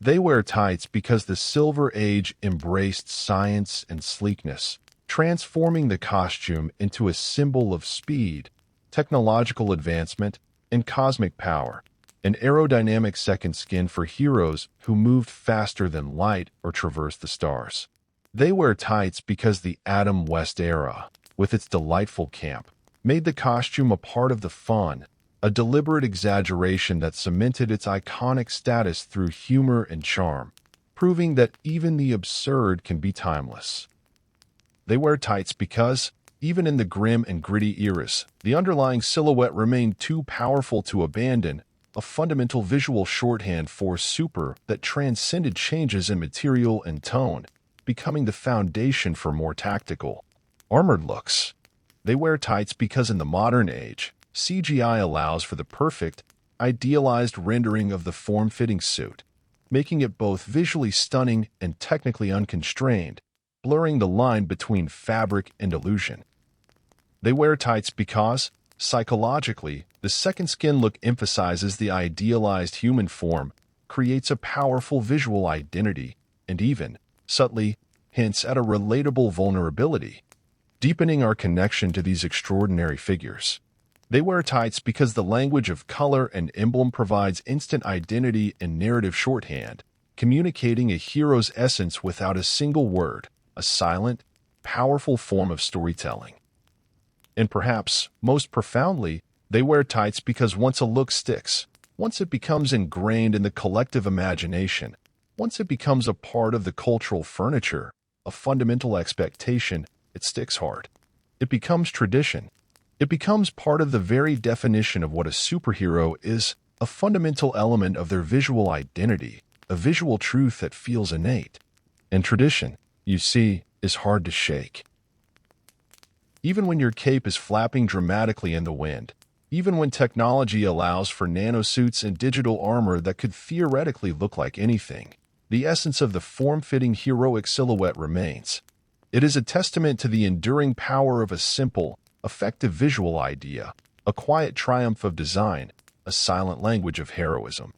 They wear tights because the Silver Age embraced science and sleekness, transforming the costume into a symbol of speed, technological advancement, and cosmic power, an aerodynamic second skin for heroes who moved faster than light or traversed the stars. They wear tights because the Adam West era, with its delightful camp, made the costume a part of the fun, a deliberate exaggeration that cemented its iconic status through humor and charm, proving that even the absurd can be timeless. They wear tights because, even in the grim and gritty eras, the underlying silhouette remained too powerful to abandon, a fundamental visual shorthand for super that transcended changes in material and tone, becoming the foundation for more tactical, armored looks. They wear tights because in the modern age, CGI allows for the perfect, idealized rendering of the form-fitting suit, making it both visually stunning and technically unconstrained, blurring the line between fabric and illusion. They wear tights because, psychologically, the second skin look emphasizes the idealized human form, creates a powerful visual identity, and even, subtly, hints at a relatable vulnerability. deepening our connection to these extraordinary figures. They wear tights because the language of color and emblem provides instant identity and narrative shorthand, communicating a hero's essence without a single word, a silent, powerful form of storytelling. And perhaps, most profoundly, they wear tights because once a look sticks, once it becomes ingrained in the collective imagination, once it becomes a part of the cultural furniture, a fundamental expectation, it sticks hard. It becomes tradition. It becomes part of the very definition of what a superhero is, a fundamental element of their visual identity, a visual truth that feels innate. And tradition, you see, is hard to shake. Even when your cape is flapping dramatically in the wind, even when technology allows for nanosuits and digital armor that could theoretically look like anything, the essence of the form-fitting heroic silhouette remains. It is a testament to the enduring power of a simple, effective visual idea, a quiet triumph of design, a silent language of heroism.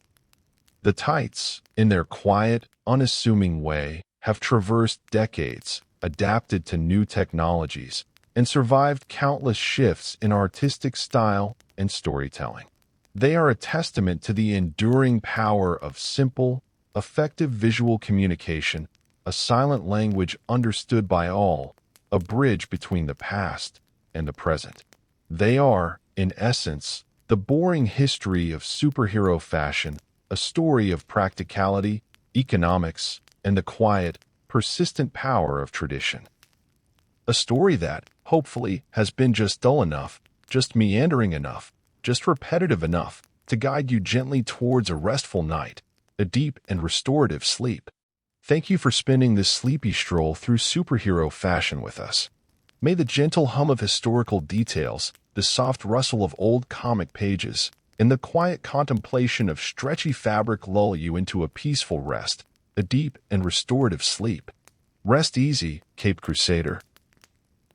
The tights, in their quiet, unassuming way, have traversed decades, adapted to new technologies, and survived countless shifts in artistic style and storytelling. They are a testament to the enduring power of simple, effective visual communication, a silent language understood by all, a bridge between the past and the present. They are, in essence, the boring history of superhero fashion, a story of practicality, economics, and the quiet, persistent power of tradition. A story that, hopefully, has been just dull enough, just meandering enough, just repetitive enough to guide you gently towards a restful night, a deep and restorative sleep. Thank you for spending this sleepy stroll through superhero fashion with us. May the gentle hum of historical details, the soft rustle of old comic pages, and the quiet contemplation of stretchy fabric lull you into a peaceful rest, a deep and restorative sleep. Rest easy, Cape Crusader.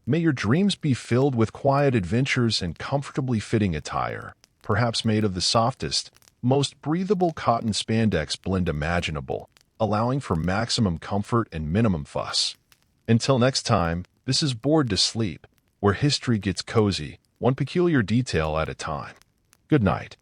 May your dreams be filled with quiet adventures and comfortably fitting attire, perhaps made of the softest, most breathable cotton spandex blend imaginable, allowing for maximum comfort and minimum fuss. Until next time, this is Bored to Sleep, where history gets cozy, one peculiar detail at a time. Good night.